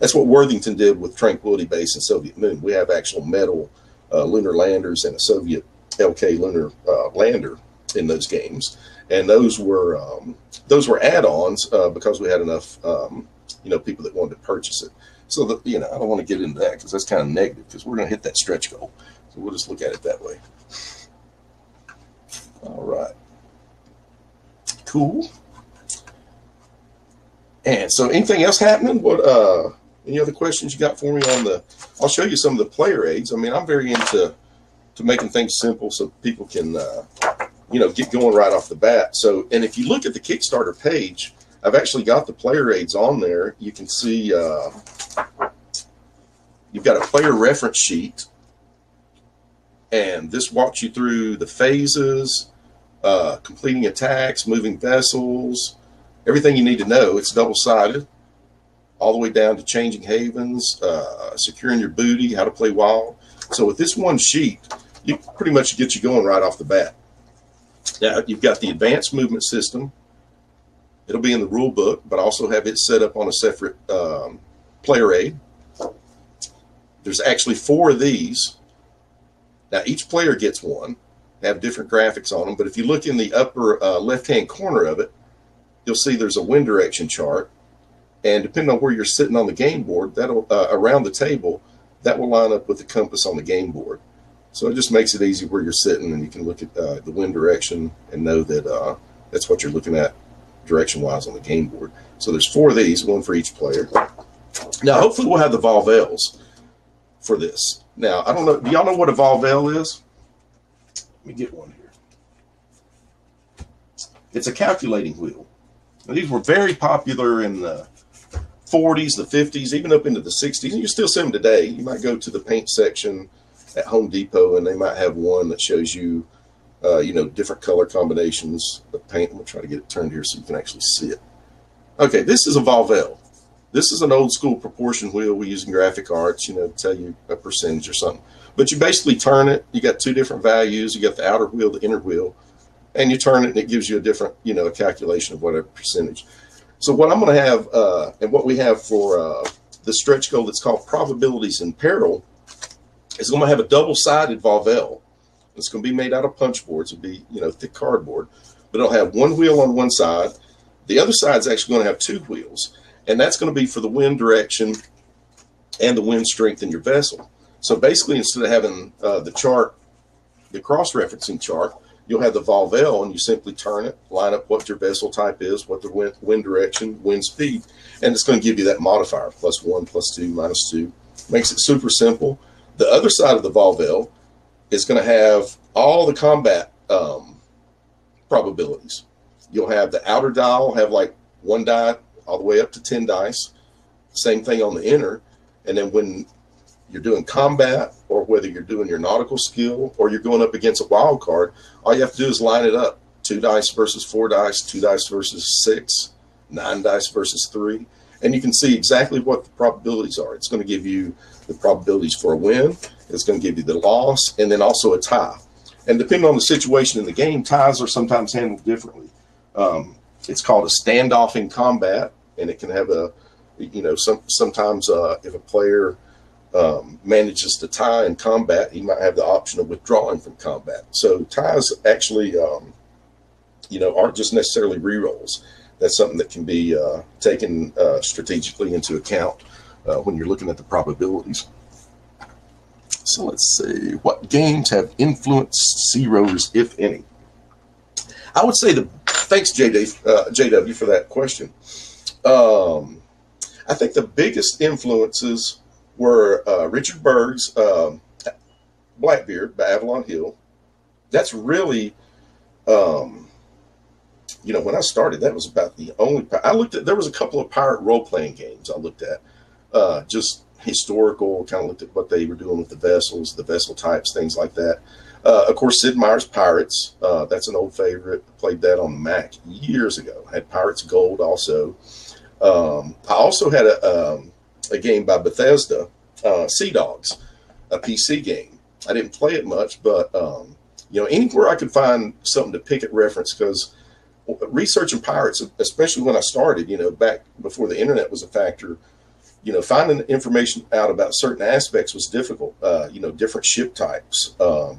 that's what Worthington did with Tranquility Base and Soviet Moon. We have actual metal lunar landers and a Soviet LK lunar lander in those games. And those were add-ons because we had enough, people that wanted to purchase it. So that, I don't want to get into that because that's kind of negative because we're going to hit that stretch goal. So we'll just look at it that way. All right. Cool. And so anything else happening? What, any other questions you got for me on I'll show you some of the player aids. I mean, I'm very into making things simple so people can, get going right off the bat. So, and if you look at the Kickstarter page, I've actually got the player aids on there. You can see you've got a player reference sheet, and this walks you through the phases, completing attacks, moving vessels, everything you need to know. It's double-sided, all the way down to changing havens, securing your booty, how to play wild. So with this one sheet, you pretty much get you going right off the bat. Now, you've got the advanced movement system. It'll be in the rule book, but also have it set up on a separate player aid. There's actually 4 of these. Now, each player gets one. They have different graphics on them, but if you look in the upper left-hand corner of it, you'll see there's a wind direction chart. And depending on where you're sitting on the game board, that'll around the table, that will line up with the compass on the game board. So it just makes it easy where you're sitting, and you can look at the wind direction and know that that's what you're looking at direction-wise on the game board. So there's 4 of these, one for each player. Now, hopefully we'll have the Volvels for this. Now, I don't know. Do y'all know what a Volvel is? Let me get one here. It's a calculating wheel. Now, these were very popular in the 40s, the 50s, even up into the 60s. And you still see them today. You might go to the paint section at Home Depot, and they might have one that shows you, different color combinations of paint. I'm going to try to get it turned here so you can actually see it. Okay, this is a Volvel. This is an old school proportion wheel we use in graphic arts, to tell you a percentage or something. But you basically turn it. You got 2 different values. You got the outer wheel, the inner wheel, and you turn it, and it gives you a different, a calculation of whatever percentage. So what I'm going to have, and what we have for the stretch goal that's called Probabilities in Peril is going to have a double-sided Volvel. It's going to be made out of punch boards. It'll be, thick cardboard, but it'll have one wheel on one side. The other side's actually going to have two wheels, and that's going to be for the wind direction and the wind strength in your vessel. So basically, instead of having the chart, the cross-referencing chart, you'll have the Volvel, and you simply turn it, line up what your vessel type is, what the wind direction, wind speed, and it's going to give you that modifier, +1, +2, -2. Makes it super simple. The other side of the Volvel is going to have all the combat probabilities. You'll have the outer dial have like 1 die all the way up to 10 dice. Same thing on the inner. And then when you're doing combat, or whether you're doing your nautical skill, or you're going up against a wild card, all you have to do is line it up. 2 dice versus 4 dice, 2 dice versus 6, 9 dice versus 3. And you can see exactly what the probabilities are. It's going to give you the probabilities for a win. It's going to give you the loss, and then also a tie. And depending on the situation in the game, ties are sometimes handled differently. It's called a standoff in combat, and it can have a, sometimes if a player manages to tie in combat, he might have the option of withdrawing from combat. So ties actually, aren't just necessarily rerolls. That's something that can be taken strategically into account when you're looking at the probabilities. So let's see, what games have influenced SeaRovers, if any? I would say thanks JW for that question. I think the biggest influences were Richard Berg's Blackbeard by Avalon Hill. That's really, when I started, that was about the only, there was a couple of pirate role-playing games I looked at, just historical, kind of looked at what they were doing with the vessels, the vessel types, things like that. Of course, Sid Meier's Pirates, that's an old favorite. Played that on the Mac years ago. Had Pirates Gold also. I also had a game by Bethesda, Sea Dogs, a PC game. I didn't play it much, but anywhere I could find something to pick at reference, because researching pirates, especially when I started, back before the internet was a factor, finding information out about certain aspects was difficult. Different ship types,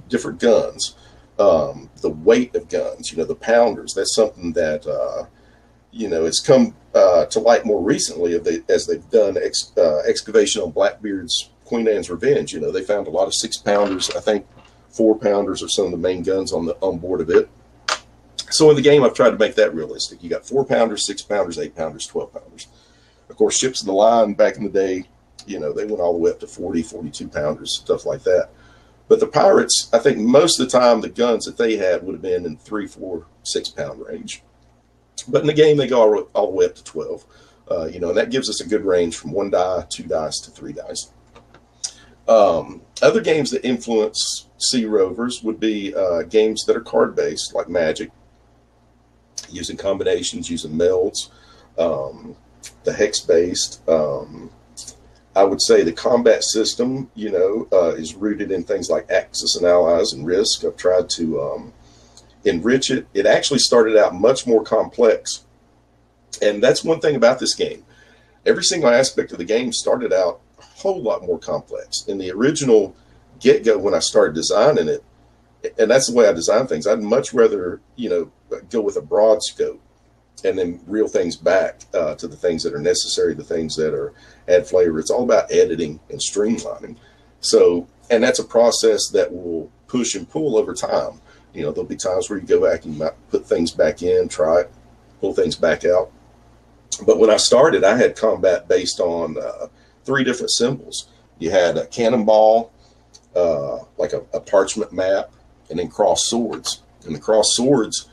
different guns, the weight of guns, the pounders. That's something that, it's come to light more recently as they've done excavation on Blackbeard's Queen Anne's Revenge. They found a lot of 6-pounders. I think 4-pounders are some of the main guns on board of it. So in the game, I've tried to make that realistic. You got 4-pounders, 6-pounders, 8-pounders, 12-pounders. Of course, ships in the line back in the day, they went all the way up to 40, 42-pounders, stuff like that. But the pirates, I think most of the time, the guns that they had would have been in 3, 4, 6-pound range. But in the game, they go all the way up to 12. And that gives us a good range from 1 die, 2 dice to 3 dice. Other games that influence SeaRovers would be games that are card-based, like Magic, using combinations, using melds. The hex-based, I would say the combat system, is rooted in things like Axis and Allies and Risk. I've tried to enrich it. It actually started out much more complex. And that's one thing about this game. Every single aspect of the game started out a whole lot more complex. In the original get-go, when I started designing it, and that's the way I design things, I'd much rather, go with a broad scope and then reel things back to the things that are necessary, the things that add flavor. It's all about editing and streamlining. So, and that's a process that will push and pull over time. There'll be times where you go back and you might put things back in, try it, pull things back out. But when I started, I had combat based on 3 different symbols. You had a cannonball, like a parchment map, and then cross swords. And the cross swords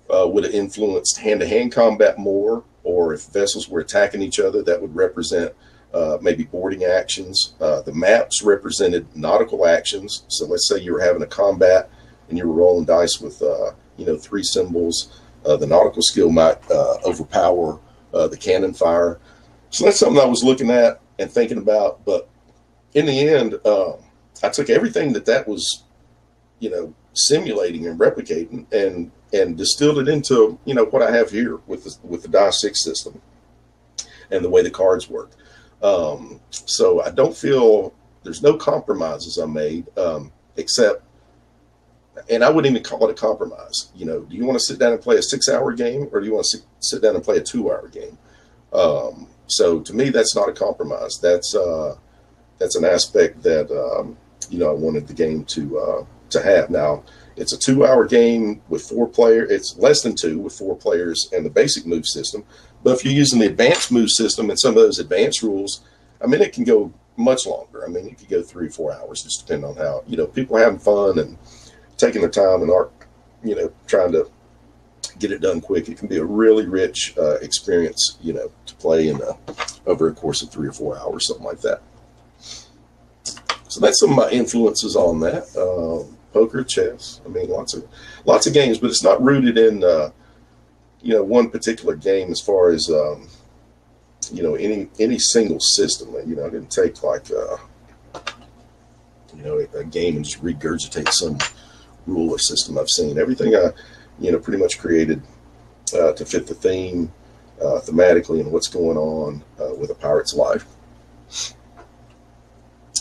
would have influenced hand-to-hand combat more, or if vessels were attacking each other, that would represent maybe boarding actions. The maps represented nautical actions. So let's say you were having a combat and you were rolling dice with 3 symbols. The nautical skill might overpower the cannon fire. So that's something I was looking at and thinking about. But in the end, I took everything that was, simulating and replicating and distilled it into, what I have here with the die 6 system and the way the cards work. So I don't feel there's no compromises I made, except, and I wouldn't even call it a compromise. You know, do you want to sit down and play a 6-hour game, or do you want to sit down and play a 2-hour game? So to me, that's not a compromise. That's an aspect that, you know, I wanted the game to have. Now, it's a 2-hour game with 4 players. It's less than 2 with 4 players and the basic move system. But if you're using the advanced move system and some of those advanced rules, I mean, it can go much longer. I mean, it could go 3 or 4 hours, just depending on how, you know, people are having fun and taking their time and aren't, you know, trying to get it done quick. It can be a really rich experience, you know, to play in over a course of 3 or 4 hours, something like that. So that's some of my influences on that. Poker, chess. I mean, lots of games, but it's not rooted in you know, one particular game as far as you know, any single system. You know, I didn't take like you know, a game and just regurgitate some rule or system I've seen. Everything I, you know, pretty much created to fit the theme thematically and what's going on with a pirate's life.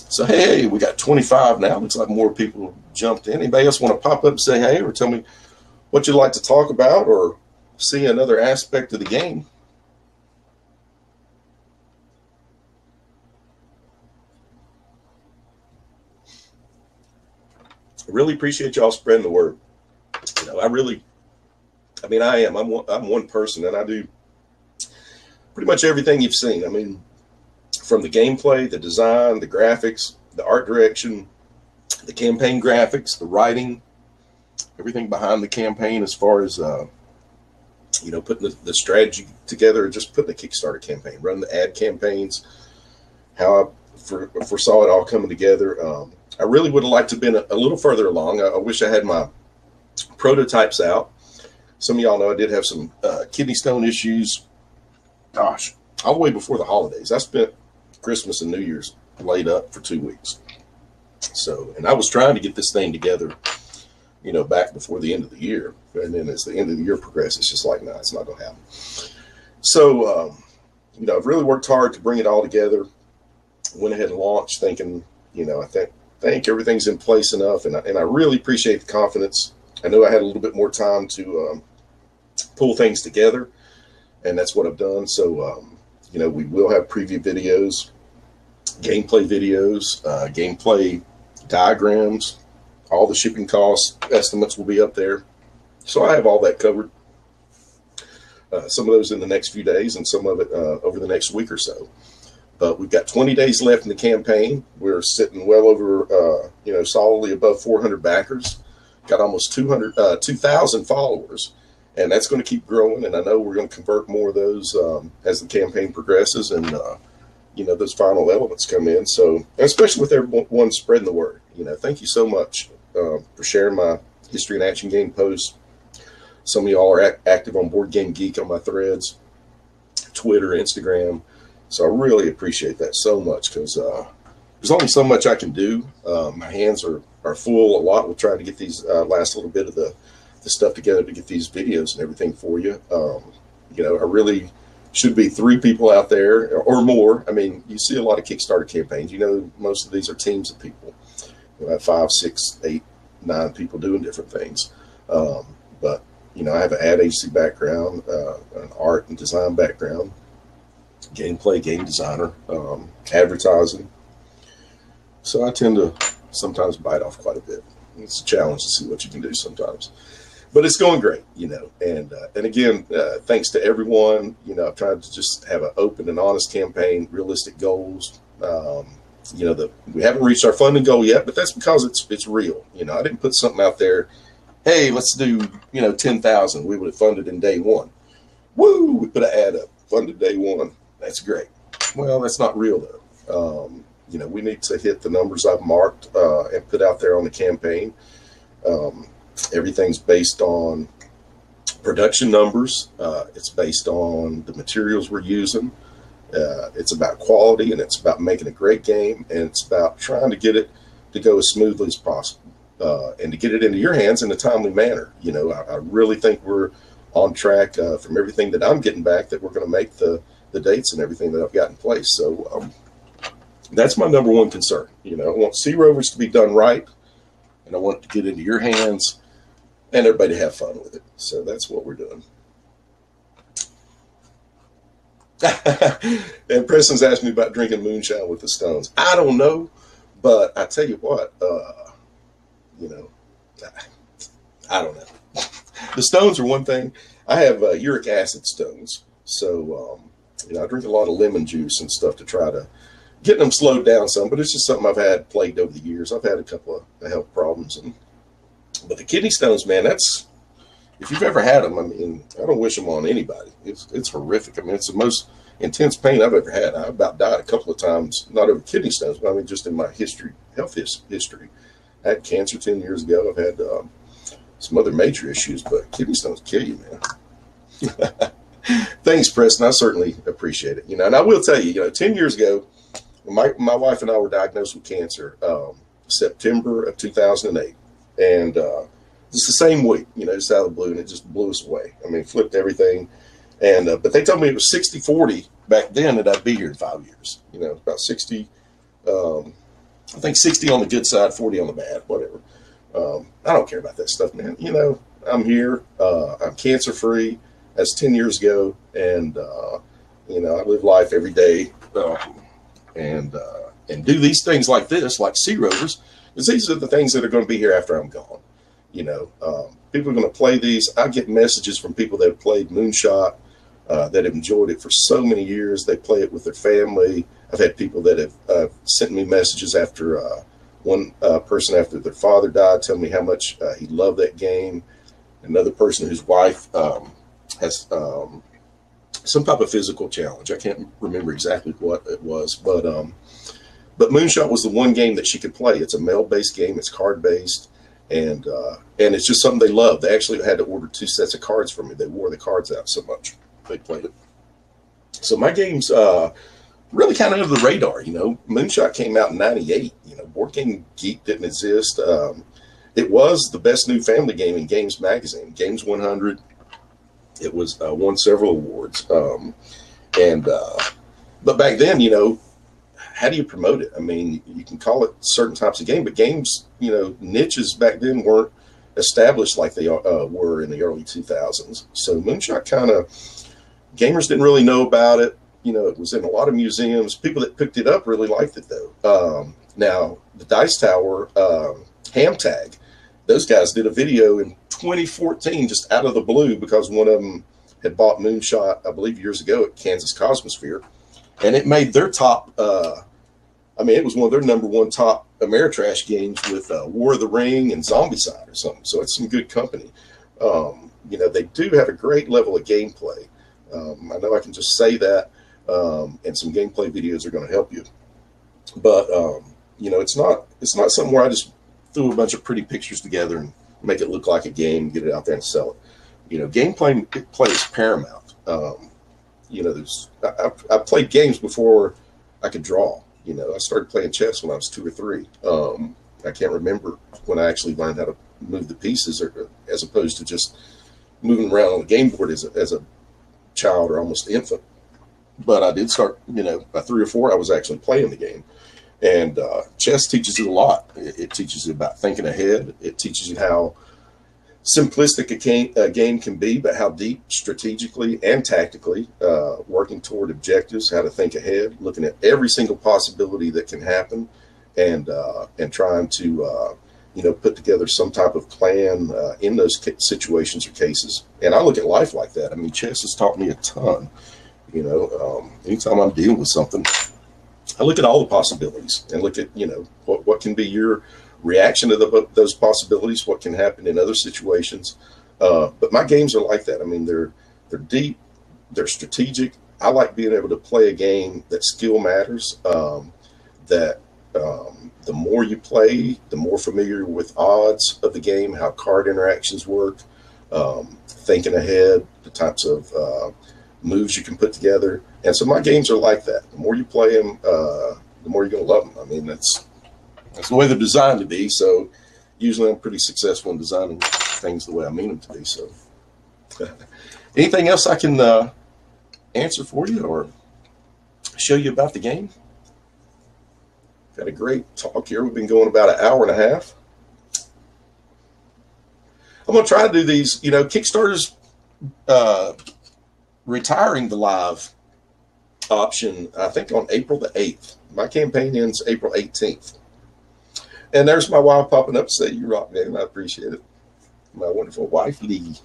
So, hey, we got 25 now. Looks like more people jumped in. Anybody else want to pop up and say hey, or tell me what you'd like to talk about, or see another aspect of the game? I really appreciate y'all spreading the word. You know, I mean, I'm one person, and I do pretty much everything you've seen. I mean, from the gameplay, the design, the graphics, the art direction, the campaign graphics, the writing, everything behind the campaign as far as, you know, putting the strategy together, just putting the Kickstarter campaign, running the ad campaigns, how I foresaw it all coming together. I really would have liked to have been a little further along. I wish I had my prototypes out. Some of y'all know I did have some kidney stone issues. Gosh, all the way before the holidays. I spent Christmas and New Year's laid up for 2 weeks. So, and I was trying to get this thing together, you know, back before the end of the year. And then as the end of the year progresses, it's just like, nah, it's not going to happen. So, you know, I've really worked hard to bring it all together. Went ahead and launched thinking, you know, I think everything's in place enough. And I really appreciate the confidence. I know I had a little bit more time to pull things together, and that's what I've done. So, you know, we will have preview videos, gameplay videos, gameplay diagrams, all the shipping cost estimates will be up there. So I have all that covered. Some of those in the next few days, and some of it over the next week or so. But we've got 20 days left in the campaign. We're sitting well over, you know, solidly above 400 backers. Got almost 2,000 followers, and that's going to keep growing. And I know we're going to convert more of those as the campaign progresses, and you know, those final elements come in. So, especially with everyone spreading the word, you know, thank you so much for sharing my History in Action Game posts. Some of y'all are active on Board Game Geek on my threads, Twitter, Instagram. So I really appreciate that so much, because there's only so much I can do. My hands are full a lot with trying to get these last little bit of the stuff together to get these videos and everything for you. You know, I really should be 3 people out there or more. I mean, you see a lot of Kickstarter campaigns. You know, most of these are teams of people. You know, 5, 6, 8, 9 people doing different things. But, you know, I have an ad agency background, an art and design background, gameplay, game designer, advertising. So I tend to sometimes bite off quite a bit. It's a challenge to see what you can do sometimes. But it's going great, you know. And again, thanks to everyone. You know, I've tried to just have an open and honest campaign, realistic goals. You know, we haven't reached our funding goal yet, but that's because it's real. You know, I didn't put something out there, hey, let's do, you know, 10,000. We would have funded in day one. Woo! We put an ad up, funded day one. That's great. Well, that's not real, though. You know, we need to hit the numbers I've marked and put out there on the campaign. Everything's based on production numbers. It's based on the materials we're using. It's about quality, and it's about making a great game, and it's about trying to get it to go as smoothly as possible and to get it into your hands in a timely manner. You know, I really think we're on track from everything that I'm getting back, that we're going to make the the dates and everything that I've got in place. So that's my number one concern. You know, I want SeaRovers to be done right, and I want it to get into your hands and everybody to have fun with it. So that's what we're doing. And Preston's asked me about drinking moonshine with the Stones. I don't know, but I tell you what, you know, I don't know. The Stones are one thing. I have uric acid stones, so you know, I drink a lot of lemon juice and stuff to try to get them slowed down some. But it's just something I've had plagued over the years. I've had a couple of health problems, but the kidney stones, man, that's, if you've ever had them, I mean, I don't wish them on anybody. It's horrific. I mean, it's the most intense pain I've ever had. I about died a couple of times, not over kidney stones, but I mean, just in my health history. I had cancer 10 years ago. I've had some other major issues, but kidney stones kill you, man. Thanks, Preston. I certainly appreciate it. You know, and I will tell you, you know, 10 years ago, my wife and I were diagnosed with cancer, September of 2008. And it's the same week, you know, just out of the blue, and it just blew us away. I mean, flipped everything. And but they told me it was 60-40 back then that I'd be here in 5 years. You know, about 60, I think 60 on the good side, 40 on the bad, whatever. I don't care about that stuff, man. You know, I'm here. I'm cancer-free. That's 10 years ago. And, you know, I live life every day and do these things like this, like SeaRovers, because these are the things that are going to be here after I'm gone. You know, people are going to play these. I get messages from people that have played Moonshot, that have enjoyed it for so many years. They play it with their family. I've had people that have sent me messages after one person after their father died, telling me how much he loved that game. Another person whose wife has some type of physical challenge. I can't remember exactly what it was, but Moonshot was the one game that she could play. It's a mail-based game. It's card-based. And it's just something they love. They actually had to order 2 sets of cards from me. They wore the cards out so much they played it. So my game's really kind of under the radar. You know, Moonshot came out in '98. You know, Board Game Geek didn't exist. It was the best new family game in Games Magazine, Games 100. It was won several awards. But back then, you know, how do you promote it? I mean, you can call it certain types of game, but games, you know, niches back then weren't established like they were in the early 2000s. So Moonshot kind of, gamers didn't really know about it. You know, it was in a lot of museums. People that picked it up really liked it, though. Now, the Dice Tower, Ham Tag, those guys did a video in 2014 just out of the blue because one of them had bought Moonshot, I believe, years ago at Kansas Cosmosphere. And it made their top, I mean, it was one of their #1 top Ameritrash games with War of the Ring and Zombicide or something. So it's some good company. You know, they do have a great level of gameplay. I know I can just say that, and some gameplay videos are going to help you. But, you know, it's not something where I just threw a bunch of pretty pictures together and make it look like a game, get it out there and sell it. You know, gameplay is paramount. You know, I played games before I could draw. You know, I started playing chess when I was 2 or 3. I can't remember when I actually learned how to move the pieces, as opposed to just moving around on the game board as a child or almost infant. But I did start, you know, by 3 or 4, I was actually playing the game. And chess teaches you a lot. It teaches you about thinking ahead. It teaches you how simplistic a game can be, but how deep strategically and tactically, working toward objectives, how to think ahead, looking at every single possibility that can happen, and trying to you know, put together some type of plan in those situations or cases. And I look at life like that. I mean, chess has taught me a ton. You know, anytime I'm dealing with something, I look at all the possibilities and look at, you know, what can be your reaction to those possibilities, what can happen in other situations. But my games are like that. I mean, they're deep, they're strategic. I like being able to play a game that skill matters, that the more you play, the more familiar with odds of the game, how card interactions work, thinking ahead, the types of moves you can put together. And so my games are like that. The more you play them, the more you're going to love them. I mean, that's the way they're designed to be. So usually I'm pretty successful in designing things the way I mean them to be. So anything else I can answer for you? Or show you about the game. Got a great talk here. We've been going about an hour and a half. I'm going to try to do these, you know, Kickstarter's retiring the live option, I think, on April the 8th. My campaign ends April 18th. And there's my wife popping up to say, "You rock, man." I appreciate it. My wonderful wife, Lee.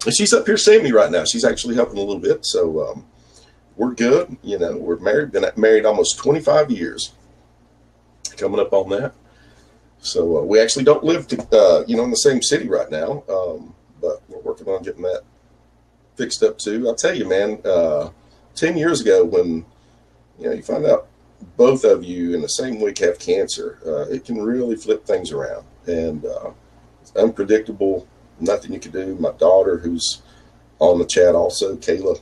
And she's up here seeing me right now. She's actually helping a little bit. So we're good. You know, we're married, been married almost 25 years. Coming up on that. So we actually don't live, you know, in the same city right now. But we're working on getting that fixed up too. I'll tell you, man, 10 years ago when, you know, you find out both of you in the same week have cancer, it can really flip things around. And it's unpredictable, nothing you can do. My daughter, who's on the chat also, Kayla,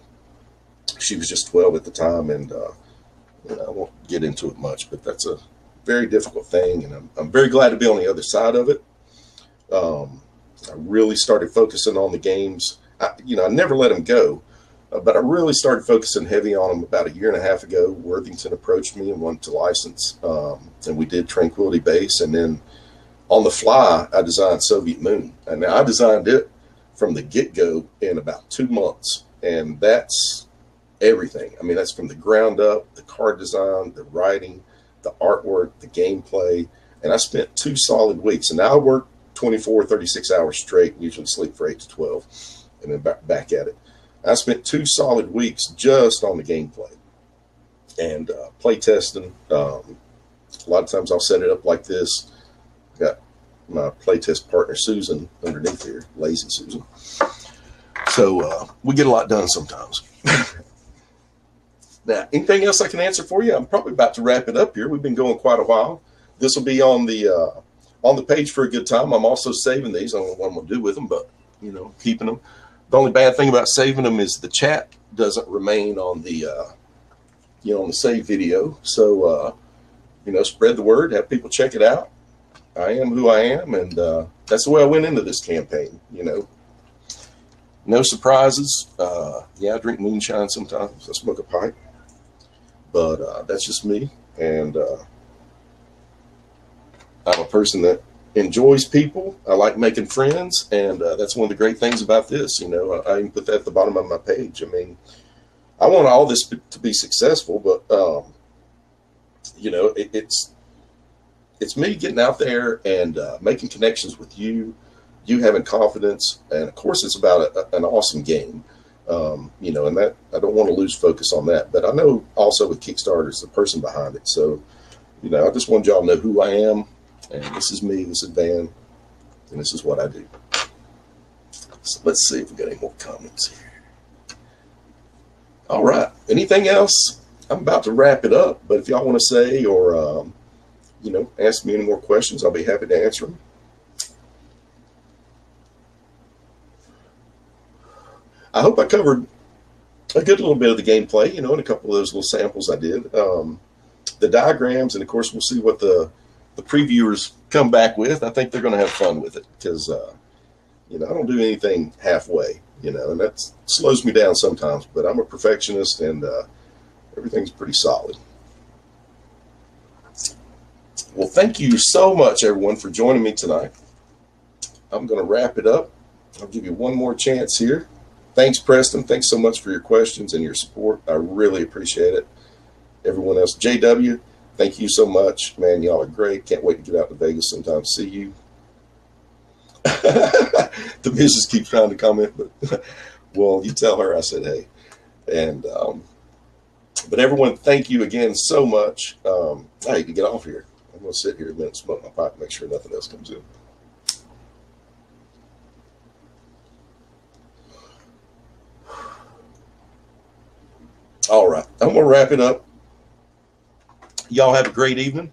she was just 12 at the time, and you know, I won't get into it much, but that's a very difficult thing, and I'm very glad to be on the other side of it. I really started focusing on the games. You know, I never let them go, but I really started focusing heavy on them about a year and a half ago. Worthington approached me and wanted to license, and we did Tranquility Base, and then on the fly, I designed Soviet Moon. And now I designed it from the get-go in about 2 months, and that's everything. I mean, that's from the ground up, the card design, the writing, the artwork, the gameplay, and I spent 2 solid weeks. And now I work 24, 36 hours straight, and usually sleep for 8 to 12, and then back at it. I spent 2 solid weeks just on the gameplay and play testing. A lot of times I'll set it up like this. Got my playtest partner Susan underneath here, lazy Susan. So we get a lot done sometimes. Now, anything else I can answer for you? I'm probably about to wrap it up here. We've been going quite a while. This will be on the page for a good time. I'm also saving these. I don't know what I'm going to do with them, but you know, keeping them. The only bad thing about saving them is the chat doesn't remain on the you know, on the save video. So you know, spread the word, have people check it out. I am who I am, and that's the way I went into this campaign. You know, no surprises. Yeah, I drink moonshine sometimes. I smoke a pipe, but that's just me. And I'm a person that enjoys people. I like making friends, and that's one of the great things about this. You know, I even put that at the bottom of my page. I mean, I want all this to be successful, but you know, it's me getting out there and making connections with you, you having confidence, and of course it's about an awesome game. You know, and that I don't want to lose focus on that, but I know also with Kickstarter, it's the person behind it. So, you know, I just want y'all to know who I am, and this is me, this is Van, and this is what I do. So let's see if we got any more comments here. All right, anything else? I'm about to wrap it up, but if y'all want to say or you know, ask me any more questions, I'll be happy to answer them. I hope I covered a good little bit of the gameplay, you know, and a couple of those little samples I did. The diagrams, and of course, we'll see what the previewers come back with. I think they're going to have fun with it because, you know, I don't do anything halfway, you know, and that slows me down sometimes, but I'm a perfectionist, and everything's pretty solid. Well, thank you so much, everyone, for joining me tonight. I'm going to wrap it up. I'll give you one more chance here. Thanks, Preston. Thanks so much for your questions and your support. I really appreciate it. Everyone else, JW, thank you so much. Man, y'all are great. Can't wait to get out to Vegas sometime to see you. The missus keeps trying to comment, but well, you tell her I said hey. And but everyone, thank you again so much. I hate to get off here. I'm going to sit here a minute, smoke my pipe, make sure nothing else comes in. All right, I'm going to wrap it up. Y'all have a great evening.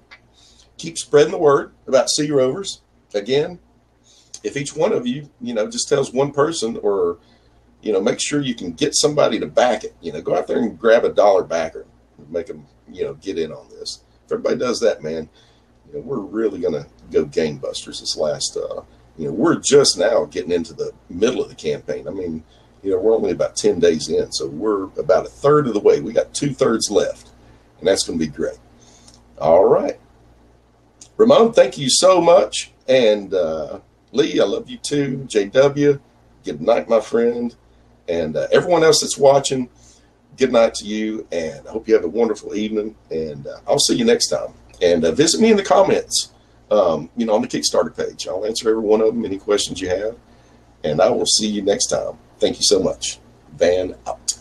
Keep spreading the word about SeaRovers. Again, if each one of you, you know, just tells one person, or, you know, make sure you can get somebody to back it. You know, go out there and grab a dollar backer and make them, you know, get in on this. If everybody does that, man, you know, we're really going to go gangbusters this last, you know, we're just now getting into the middle of the campaign. I mean, You know, we're only about 10 days in, so we're about a third of the way. We got 2/3 left, and that's going to be great. All right. Ramon, thank you so much. And Lee, I love you too. JW, good night, my friend. And everyone else that's watching, good night to you. And I hope you have a wonderful evening. And I'll see you next time. And visit me in the comments, you know, on the Kickstarter page. I'll answer every one of them, any questions you have. And I will see you next time. Thank you so much. Van out.